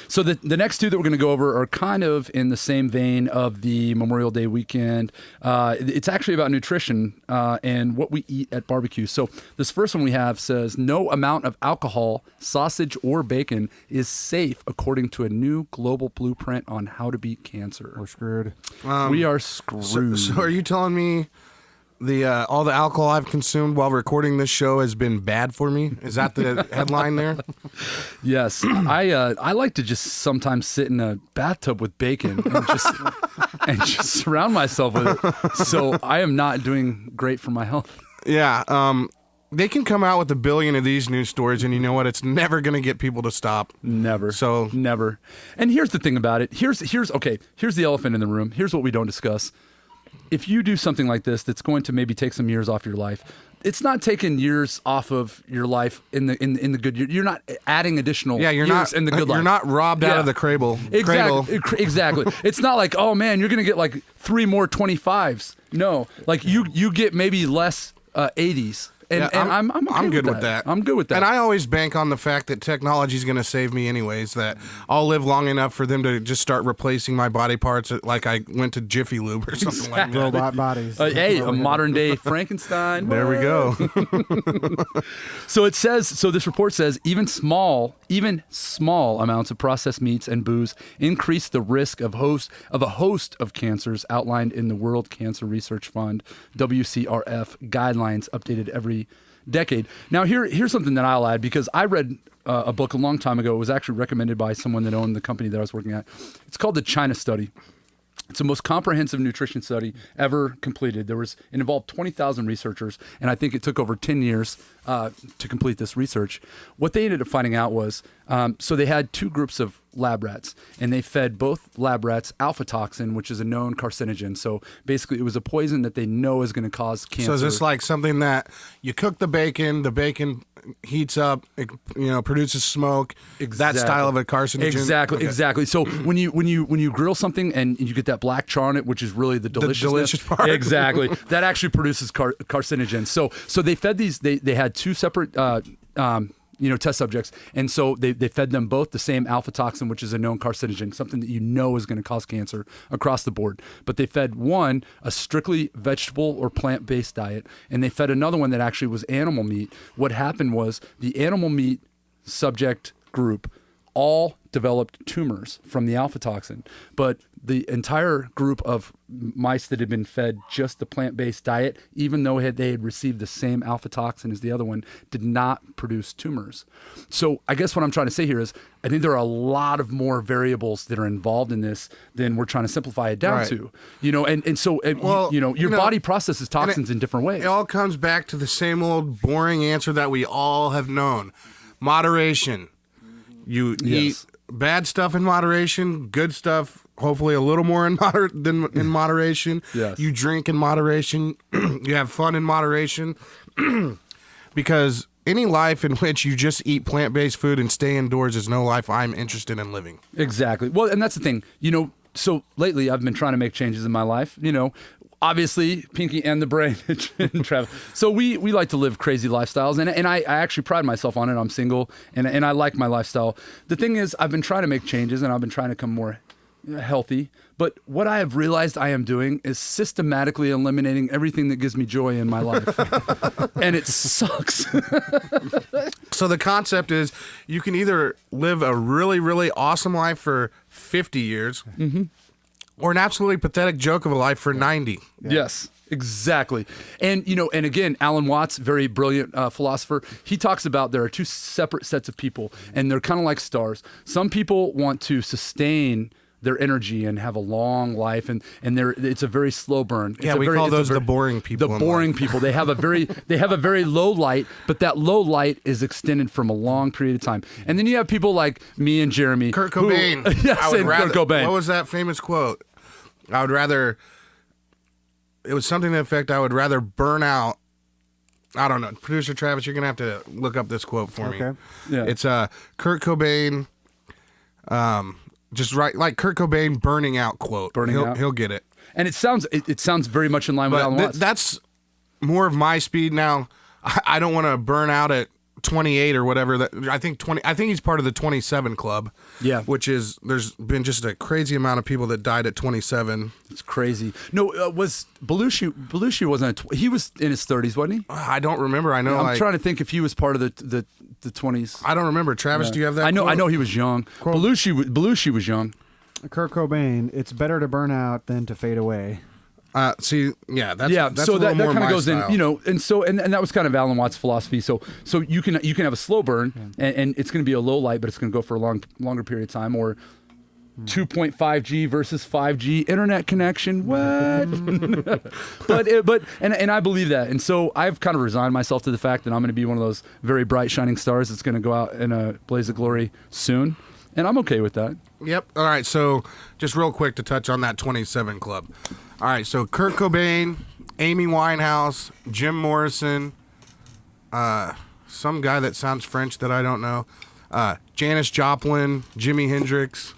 the next two that we're going to go over are kind of in the same vein of the Memorial Day weekend. It's actually about nutrition and what we eat at barbecue. So this first one we have says, no amount of alcohol, sausage, or bacon is safe according to a new global blueprint on how to beat cancer. We're screwed. We are screwed. So are you telling me all the alcohol I've consumed while recording this show has been bad for me? Is that the headline there? Yes, I like to just sometimes sit in a bathtub with bacon and just surround myself with it. So I am not doing great for my health. Yeah. They can come out with 1 billion of these news stories, and you know what? It's never going to get people to stop. Never. So never. And here's the thing about it. Here's the elephant in the room. Here's what we don't discuss. If you do something like this, that's going to maybe take some years off your life. It's not taking years off of your life in the good year. You're not adding additional years in the good life. You're not robbed out of the cradle. Exactly. It's not like, oh man, you're going to get like 3 more 25s. No, like you get maybe less 80s. And I'm good with that. I'm good with that. And I always bank on the fact that technology is going to save me anyways, that I'll live long enough for them to just start replacing my body parts like I went to Jiffy Lube or something like that. Robot bodies. Hey, a modern day Frankenstein. There we go. So it says, this report says even small amounts of processed meats and booze increase the risk of a host of cancers outlined in the World Cancer Research Fund, WCRF, guidelines updated every decade. Now, here's something that I'll add, because I read a book a long time ago. It was actually recommended by someone that owned the company that I was working at. It's called the China Study. It's the most comprehensive nutrition study ever completed. It involved 20,000 researchers, and I think it took over 10 years to complete this research. What they ended up finding out was, so they had 2 groups of lab rats, and they fed both lab rats alpha toxin, which is a known carcinogen. So basically, it was a poison that they know is going to cause cancer. So is this like something that you cook the bacon heats up, it, produces smoke. That style of a carcinogen. Exactly. So when you grill something and you get that black char on it, which is really the delicious part. Exactly. That actually produces carcinogens. So they fed these. They had 2 separate test subjects, and so they fed them both the same alpha toxin, which is a known carcinogen, something that is going to cause cancer across the board. But they fed one a strictly vegetable or plant-based diet, and they fed another one that actually was animal meat. What happened was the animal meat subject group all developed tumors from the alpha toxin. But the entire group of mice that had been fed just the plant-based diet, even though they had received the same alpha toxin as the other one, did not produce tumors. So I guess what I'm trying to say here is I think there are a lot of more variables that are involved in this than we're trying to simplify it down to. So your body processes toxins in different ways. It all comes back to the same old boring answer that we all have known. Moderation. You eat bad stuff in moderation, good stuff hopefully a little more in moderation. Yes. You drink in moderation. You have fun in moderation. Because any life in which you just eat plant-based food and stay indoors is no life I'm interested in living. Exactly. Well, and that's the thing. So lately I've been trying to make changes in my life. Obviously, Pinky and the Brain and Travis. So we like to live crazy lifestyles, and I actually pride myself on it. I'm single, and I like my lifestyle. The thing is, I've been trying to make changes, and I've been trying to become more healthy. But what I have realized I am doing is systematically eliminating everything that gives me joy in my life. And it sucks. So the concept is you can either live a really, really awesome life for 50 years or an absolutely pathetic joke of a life for 90. Yeah. Yes, exactly. And, and again, Alan Watts, very brilliant philosopher, he talks about there are two separate sets of people, and they're kind of like stars. Some people want to sustain their energy and have a long life, and it's a very slow burn. We call those the boring people. The boring people. They have a very low light, but that low light is extended from a long period of time. And then you have people like me and Jeremy, Kurt Cobain. Kurt Cobain. What was that famous quote? I would rather. It was something to the effect, I would rather burn out. I don't know. Producer Travis, you're gonna have to look up this quote for me. Yeah. It's Kurt Cobain. Just right, like Kurt Cobain burning out quote. He'll get it. And it sounds very much in line with Alan Watts. That's more of my speed now. I don't want to burn out at 28 or whatever. I think he's part of the 27 club. Yeah, which is there's been just a crazy amount of people that died at 27. It's crazy. No, was Belushi? Belushi wasn't. He was in his 30s, wasn't he? I don't remember. I know. I'm trying to think if he was part of the 20s. I don't remember. Travis, do you have that? I know. quote? I know he was young. Belushi was young. Kurt Cobain. It's better to burn out than to fade away. That's so that more kind of my goes style. in, and that was kind of Alan Watts' philosophy. So you can have a slow burn, and it's going to be a low light, but it's going to go for a longer period of time, or 2.5G versus 5G internet connection. What? but I believe that, and so I've kind of resigned myself to the fact that I'm going to be one of those very bright shining stars that's going to go out in a blaze of glory soon, and I'm okay with that. Yep. All right. So just real quick to touch on that 27 club. All right. So Kurt Cobain, Amy Winehouse, Jim Morrison, some guy that sounds French that I don't know, Janis Joplin, Jimi Hendrix.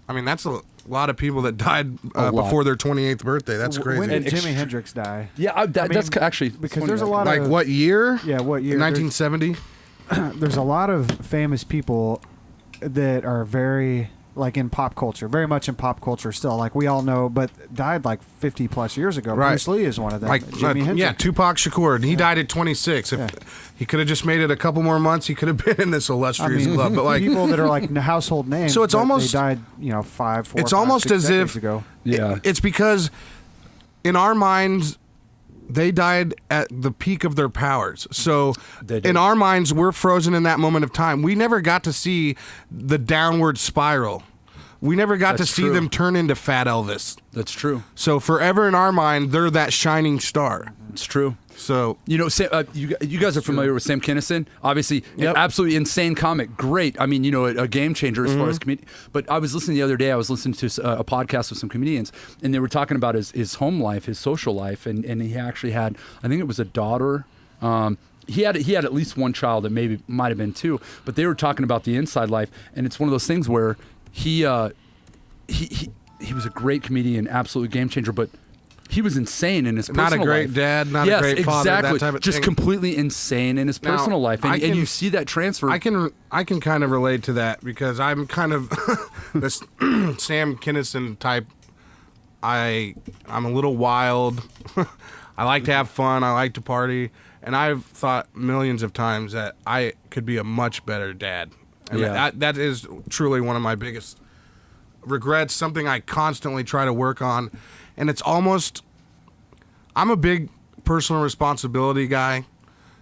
I mean, that's a lot of people that died before their 28th birthday. That's crazy. When did Jimi Hendrix die? Yeah, that's actually because there's a lot like of what year? Yeah, what year? 1970. There's a lot of famous people that are very in pop culture, very much in pop culture still. Like we all know, but died like 50 plus years ago. Right. Bruce Lee is one of them. Like Jimi Hendrix. yeah, Tupac Shakur. He died at 26. If he could have just made it a couple more months, he could have been in this illustrious club. But like people that are like household names. So it's almost they died. 5, 4. It's 5, almost 6 as decades if ago. Yeah, it's because in our minds they died at the peak of their powers. So in our minds, we're frozen in that moment of time. We never got to see the downward spiral. We never got to see them turn into Fat Elvis. That's true. So forever in our mind, they're that shining star. It's true. So you guys are familiar with Sam Kinison, obviously. An absolutely insane comic, great. I mean, a game changer as far as comedian. But I was listening the other day. I was listening to a podcast with some comedians, and they were talking about his home life, his social life, and he actually had, I think it was a daughter. He had at least one child, that maybe might have been two. But they were talking about the inside life, and it's one of those things where he was a great comedian, absolute game changer, but he was insane in his personal life. Not a great dad, not a great father, that type of just thing. Completely insane in his personal life, and you see that transfer. I can kind of relate to that because I'm kind of this Sam Kinison type. I'm a little wild. I like to have fun. I like to party, and I've thought millions of times that I could be a much better dad. And Yeah. that is truly one of my biggest regrets, something I constantly try to work on. And it's almost, I'm a big personal responsibility guy,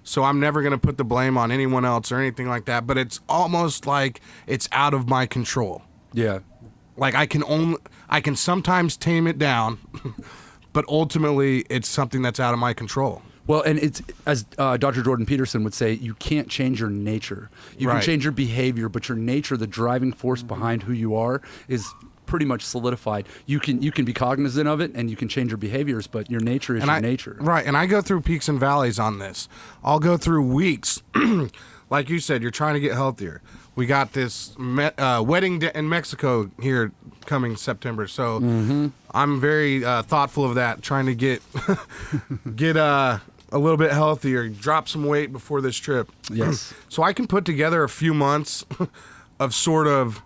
so I'm never going to put the blame on anyone else or anything like that, but it's almost like it's out of my control. Yeah. Like I can sometimes tame it down, but ultimately it's something that's out of my control. Well, and it's, as Dr. Jordan Peterson would say, you can't change your nature. You can Right. change your behavior, but your nature, the driving force behind who you are, is pretty much solidified. You can be cognizant of it, and you can change your behaviors, but your nature is your nature. Right, and I go through peaks and valleys on this. I'll go through weeks. Like you said, you're trying to get healthier. We got this wedding in Mexico here coming September, so I'm very thoughtful of that, trying to get a little bit healthier, drop some weight before this trip. Yes. So I can put together a few months of sort of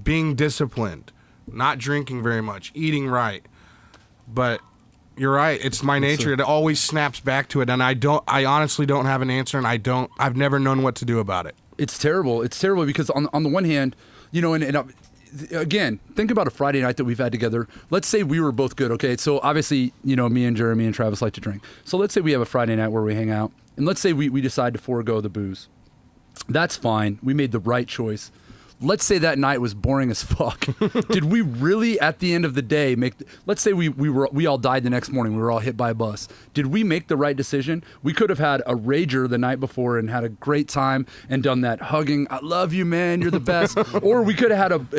being disciplined, not drinking very much, eating right. But you're right, it's my nature. It always snaps back to it, and I honestly don't have an answer, and I've never known what to do about it. It's terrible. It's terrible because on the one hand, you know, and again, think about a Friday night that we've had together. Let's say we were both good, okay? So obviously, you know, me and Jeremy and Travis like to drink. So let's say we have a Friday night where we hang out, and let's say we decide to forego the booze. That's fine. We made the right choice. Let's say that night was boring as fuck. Did we really, at the end of the day, let's say we all died the next morning. We were all hit by a bus. Did we make the right decision? We could have had a rager the night before and had a great time and done that hugging, I love you, man, you're the best. Or we could have had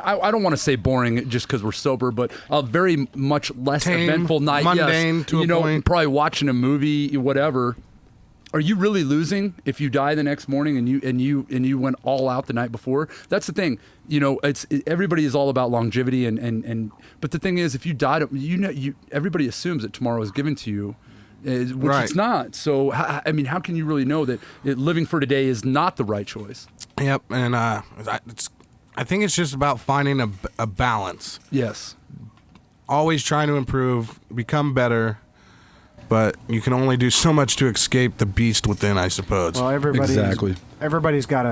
I don't want to say boring just because we're sober, but a very much less Tame, eventful night. mundane to a point. Probably watching a movie, whatever. Are you really losing if you die the next morning and you went all out the night before? That's the thing. You know, everybody is all about longevity but the thing is, if you died, everybody assumes that tomorrow is given to you, which Right. it's not. So I mean, how can you really know that living for today is not the right choice? Yep, and I think it's just about finding a balance. Yes. Always trying to improve, become better. But you can only do so much to escape the beast within, I suppose. Well, Exactly. everybody's got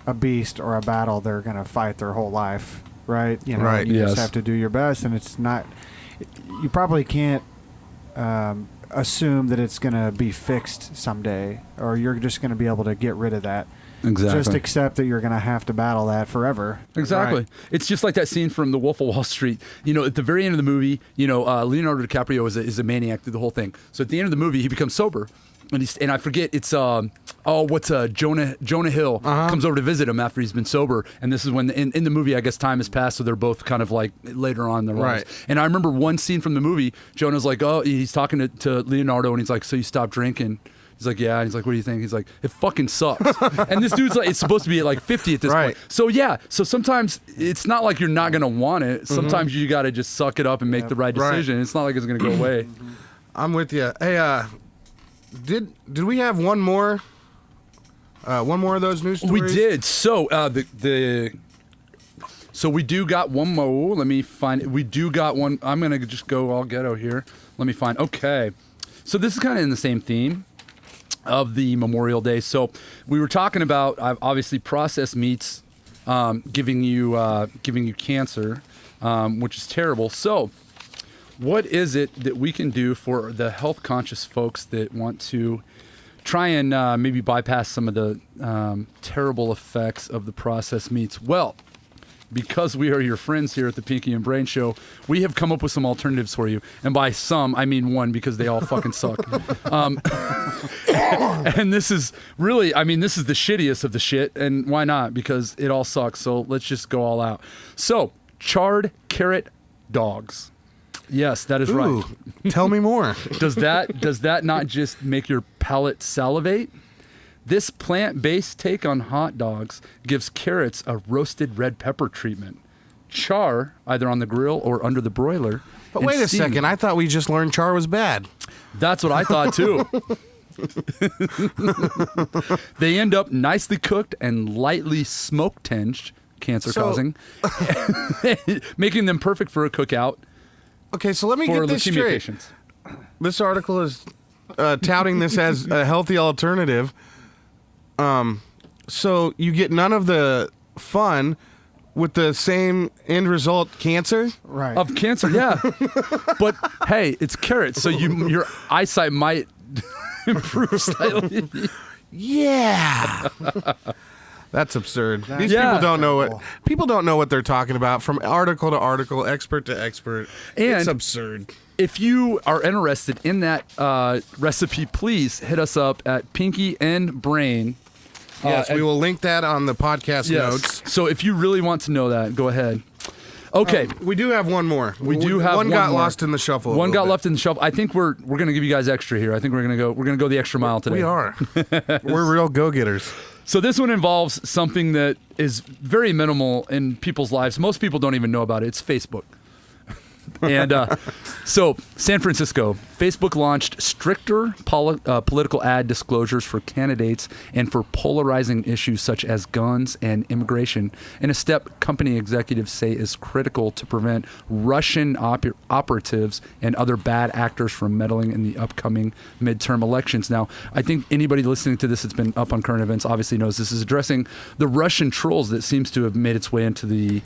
a beast or a battle they're going to fight their whole life, right? You know, Right. you Yes. just have to do your best, and it's not. You probably can't assume that it's going to be fixed someday, or you're just going to be able to get rid of that. Exactly. Just accept that you're going to have to battle that forever. Exactly. Right. It's just like that scene from The Wolf of Wall Street. You know, at the very end of the movie, you know, Leonardo DiCaprio is a maniac through the whole thing. So at the end of the movie, he becomes sober. And I forget, it's Jonah Hill comes over to visit him after he's been sober. And this is when, in the movie, I guess time has passed, so they're both kind of like later on in their lives. Right. And I remember one scene from the movie, Jonah's like, he's talking to Leonardo, and he's like, so you stopped drinking? He's like, yeah. And he's like, what do you think? He's like, it fucking sucks. And this dude's like, it's supposed to be at like 50 at this Right. point. So yeah, so sometimes it's not like you're not going to want it. Sometimes you got to just suck it up and make the right Right. decision. It's not like it's going to go away. I'm with you. Hey, did we have one more? One more of those news stories? We did. So so we do got one more. Let me find it. We do got one. I'm going to just go all ghetto here. Let me find. Okay. So this is kind of in the same theme of the Memorial Day. So we were talking about obviously processed meats giving you cancer, which is terrible. So what is it that we can do for the health conscious folks that want to try and maybe bypass some of the terrible effects of the processed meats? Well, because we are your friends here at the Pinky and Brain Show, we have come up with some alternatives for you. And by some, I mean one, because they all fucking suck. And this is really, I mean, this is the shittiest of the shit. And why not? Because it all sucks. So let's just go all out. So, charred carrot dogs. Yes, that is right. Ooh, tell me more. Does that not just make your palate salivate? This plant-based take on hot dogs gives carrots a roasted red pepper treatment. Char, either on the grill or under the broiler. But and wait a steam. second. I thought we just learned char was bad. That's what I thought too. They end up nicely cooked and lightly smoke-tinged, cancer-causing, making them perfect for a cookout Okay, so let me for get this leukemia straight. patients. This article is touting this as a healthy alternative. so you get none of the fun with the same end result, cancer. Right. Of cancer, yeah. But hey, it's carrots, so your eyesight might improve slightly. Yeah. That's absurd. These Yeah. people don't know what they're talking about from article to article, expert to expert. It's And- absurd. If you are interested in that recipe, please hit us up at Pinky and Brain. Yes, and- we will link that on the podcast notes. So if you really want to know that, go ahead. Okay. We do have one more. We do have one one got more. lost in the shuffle. One got left in the shuffle. I think we're gonna give you guys extra here. I think we're gonna go the extra mile today. We are. We're real go-getters. So this one involves something that is very minimal in people's lives. Most people don't even know about it. It's Facebook. And so San Francisco, Facebook launched stricter political ad disclosures for candidates and for polarizing issues such as guns and immigration, in a step company executives say is critical to prevent Russian operatives and other bad actors from meddling in the upcoming midterm elections. Now, I think anybody listening to this that's been up on current events obviously knows this is addressing the Russian trolls that seems to have made its way into the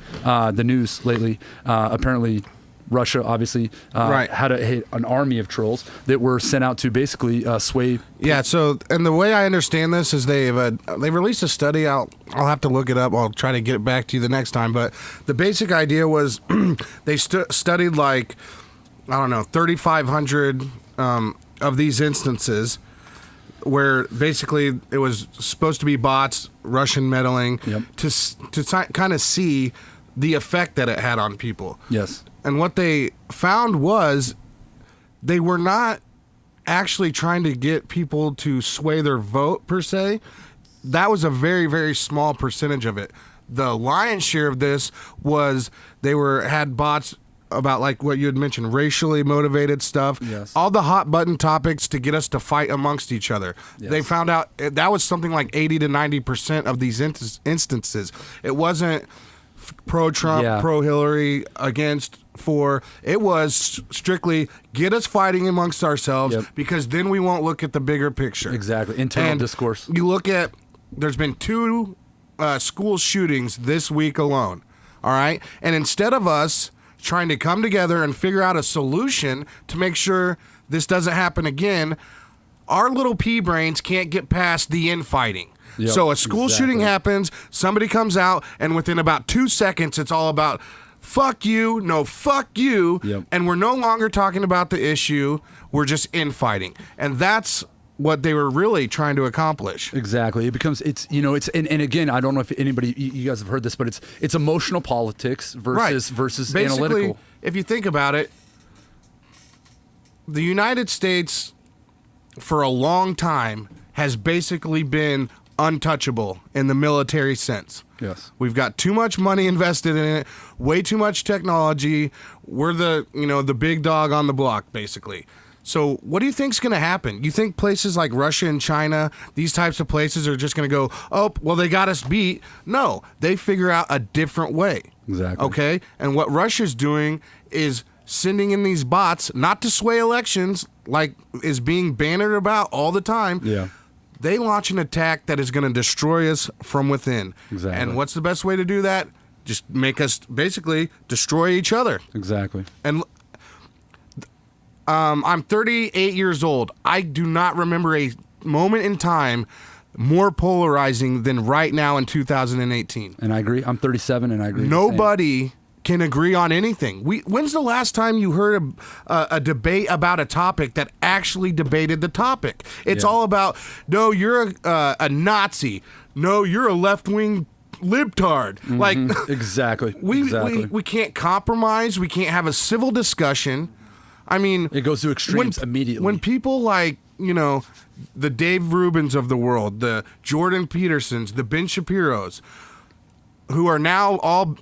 news lately. Apparently, Russia obviously had an army of trolls that were sent out to basically sway. Yeah. So, and the way I understand this is they released a study. I'll have to look it up. I'll try to get it back to you the next time. But the basic idea was they studied like 3,500 of these instances where basically it was supposed to be bots, Russian meddling, to kind of see the effect that it had on people. Yes. And what they found was they were not actually trying to get people to sway their vote per se. That was a very, very small percentage of it. The lion's share of this was they had bots about like what you had mentioned, racially motivated stuff. Yes. All the hot button topics to get us to fight amongst each other. Yes. They found out that was something like 80 to 90% of these instances. It wasn't pro-Trump, pro-Hillary, against, for. It was strictly get us fighting amongst ourselves because then we won't look at the bigger picture. Exactly. Internal discourse. You look at, there's been 2 school shootings this week alone. All right. And instead of us trying to come together and figure out a solution to make sure this doesn't happen again, our little pea brains can't get past the infighting. Yep, so a school shooting happens, somebody comes out, and within about 2 seconds, it's all about fuck you, no, fuck you. Yep. And we're no longer talking about the issue. We're just infighting. And that's what they were really trying to accomplish. Exactly. It becomes, and again, I don't know if anybody, you guys have heard this, but it's emotional politics versus Basically, analytical. If you think about it, the United States, for a long time, has basically been untouchable in the military sense. Yes. We've got too much money invested in it, way too much technology. We're the big dog on the block, basically. So what do you think's going to happen? You think places like Russia and China, these types of places are just going to go, oh, well, they got us beat? No, they figure out a different way. Exactly. Okay? And what Russia's doing is sending in these bots, not to sway elections, like is being bannered about all the time. Yeah. They launch an attack that is going to destroy us from within. Exactly. And what's the best way to do that? Just make us basically destroy each other. Exactly. And I'm 38 years old. I do not remember a moment in time more polarizing than right now in 2018. And I agree. I'm 37 and I agree. Nobody can agree on anything. When's the last time you heard a debate about a topic that actually debated the topic? It's all about, no, you're a Nazi. No, you're a left-wing libtard. Mm-hmm. Like exactly. We can't compromise. We can't have a civil discussion. I mean, it goes to extremes immediately. When people like, the Dave Rubins of the world, the Jordan Petersons, the Ben Shapiros, who are now all,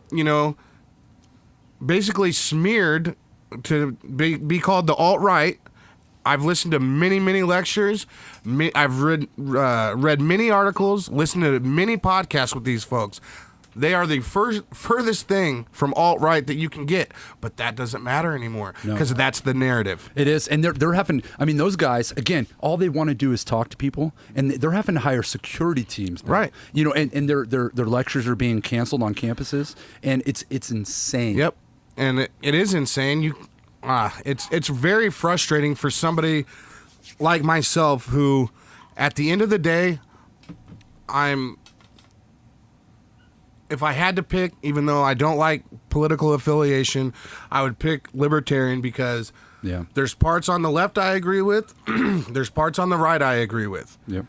basically smeared to be called the alt-right. I've listened to many, many lectures. I've read many articles, listened to many podcasts with these folks. They are the furthest thing from alt-right that you can get, but that doesn't matter anymore because that's the narrative. It is, and they're having. I mean, those guys again. All they want to do is talk to people, and they're having to hire security teams now. Right. You know, and their lectures are being canceled on campuses, and it's insane. Yep, and it is insane. It's very frustrating for somebody like myself who, at the end of the day, if I had to pick, even though I don't like political affiliation, I would pick libertarian because there's parts on the left I agree with, there's parts on the right I agree with. Yep.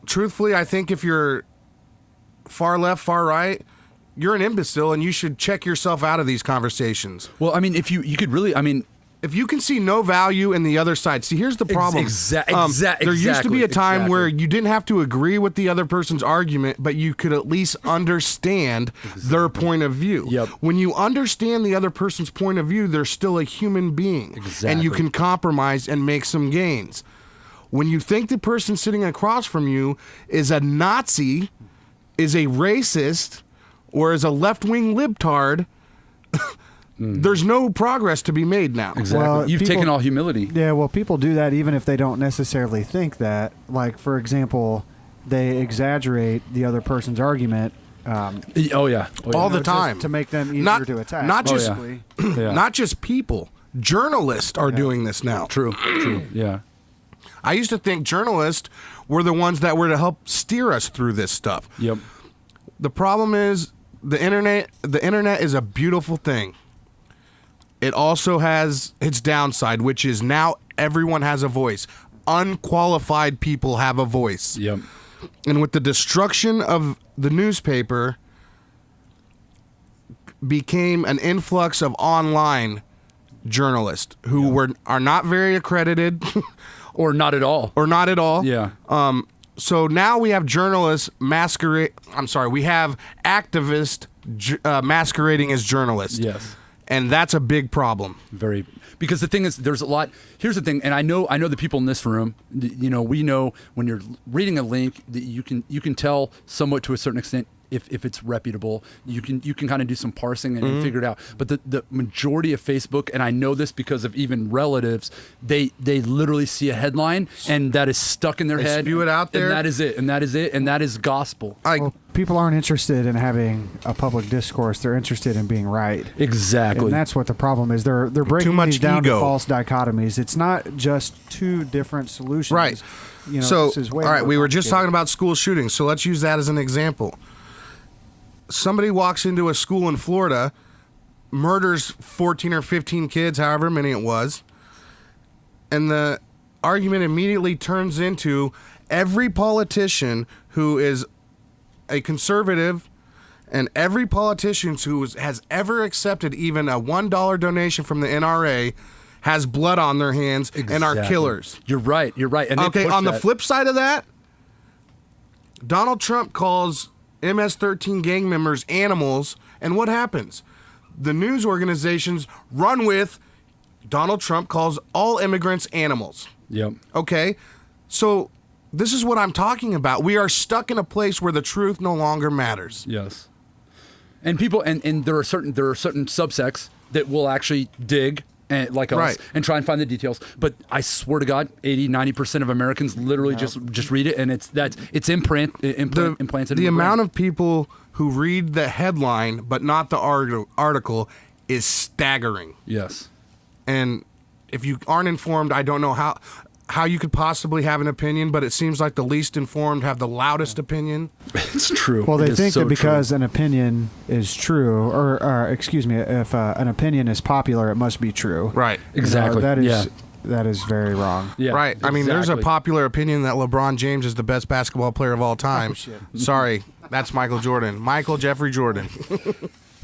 Truthfully, I think if you're far left, far right, you're an imbecile and you should check yourself out of these conversations. Well, I mean, if you could really, I mean, if you can see no value in the other side, see, here's the problem. There used to be a time where you didn't have to agree with the other person's argument, but you could at least understand their point of view. Yep. When you understand the other person's point of view, they're still a human being. And you can compromise and make some gains. When you think the person sitting across from you is a Nazi, is a racist, or is a left-wing libtard, there's no progress to be made now. Exactly. Well, You've taken all humility. Yeah, well, people do that even if they don't necessarily think that. Like, for example, they exaggerate the other person's argument. All the time to make them easier to attack. Not just, Yeah. not just people. Journalists are doing this now. True. Yeah. I used to think journalists were the ones that were to help steer us through this stuff. Yep. The problem is the internet is a beautiful thing. It also has its downside, which is now everyone has a voice. Unqualified people have a voice. Yep. And with the destruction of the newspaper became an influx of online journalists who are not very accredited Or not at all. Yeah. So now we have journalists we have activists masquerading as journalists. Yes. And that's a big problem. Because the thing is, there's a lot. Here's the thing, and I know the people in this room. You know, we know when you're reading a link that you can tell somewhat to a certain extent if it's reputable. You can kind of do some parsing and figure it out. But the majority of Facebook, and I know this because of even relatives, they literally see a headline and that is stuck in their head. Spew it out there, and that is it, and that is it, and that is gospel. Well, people aren't interested in having a public discourse. They're interested in being right. Exactly. And that's what the problem is. They're breaking these down ego. to false dichotomies. It's not just two different solutions. Right. You know, so, this is way all right, more we were just complicated. talking about school shootings, so let's use that as an example. Somebody walks into a school in Florida, murders 14 or 15 kids, however many it was, and the argument immediately turns into every politician who is a conservative and every politician who has ever accepted even a $1 donation from the NRA has blood on their hands and are killers. You're right. And okay, on the flip side of that, Donald Trump calls MS-13 gang members animals, and what happens? The news organizations run with Donald Trump calls all immigrants animals. Yep. Okay, so this is what I'm talking about. We are stuck in a place where the truth no longer matters. Yes. And people, and there are certain subsects that will actually dig and like us and try and find the details. But I swear to God, 80-90% of Americans literally just read it, and it's implanted. The amount of people who read the headline but not the article is staggering. Yes. And if you aren't informed, I don't know how you could possibly have an opinion, but it seems like the least informed have the loudest opinion. It's true. Well, they think that because an opinion is true, or excuse me, if an opinion is popular, it must be true. Right. Exactly. That is very wrong. Yeah. Right. I mean, there's a popular opinion that LeBron James is the best basketball player of all time. Sorry, that's Michael Jordan. Michael Jeffrey Jordan.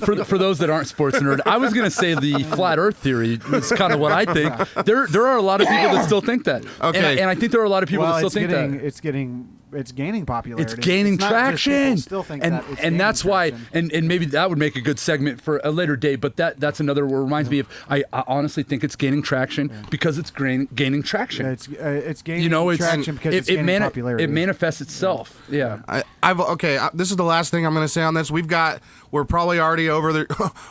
For those that aren't sports nerd, I was going to say the flat Earth theory is kind of what I think. There are a lot of people that still think that. Okay. And I think there are a lot of people that still think that. It's getting it's gaining popularity. It's gaining not just traction. people still think and that it's and that's gaining why traction. and maybe that would make a good segment for a later date, but that's another what reminds me of I honestly think it's gaining traction because it's gaining traction. Yeah, it's gaining you know, it's traction because it's gaining popularity. It manifests itself. Yeah. This is the last thing I'm going to say on this. We're probably already over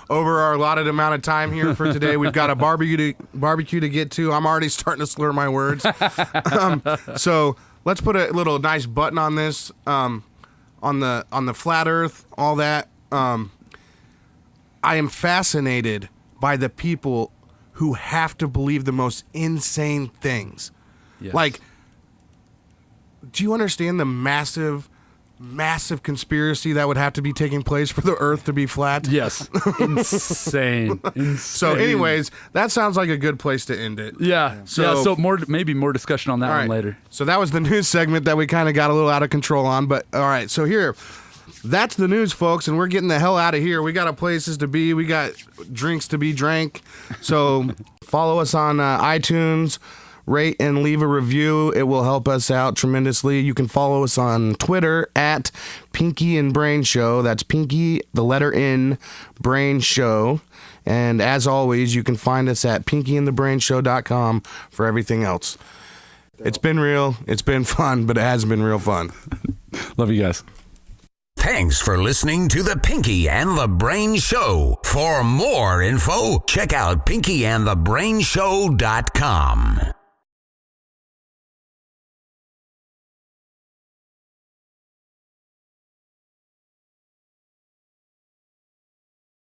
our allotted amount of time here for today. We've got a barbecue to get to. I'm already starting to slur my words. So let's put a little nice button on this. On the flat Earth, all that. I am fascinated by the people who have to believe the most insane things. Yes. Like, do you understand the massive conspiracy that would have to be taking place for the Earth to be flat? Yes. Insane. So, anyways, that sounds like a good place to end it. Yeah. So maybe more discussion on that one later. So that was the news segment that we kind of got a little out of control on. But all right, so that's the news, folks, and we're getting the hell out of here. We got places to be. We got drinks to be drank. So follow us on iTunes. Rate and leave a review. It will help us out tremendously. You can follow us on Twitter at Pinky and Brain Show. That's Pinky, the letter N, Brain Show. And as always, you can find us at pinkyandthebrainshow.com for everything else. It's been real. It's been fun, but it has been real fun. Love you guys. Thanks for listening to the Pinky and the Brain Show. For more info, check out pinkyandthebrainshow.com.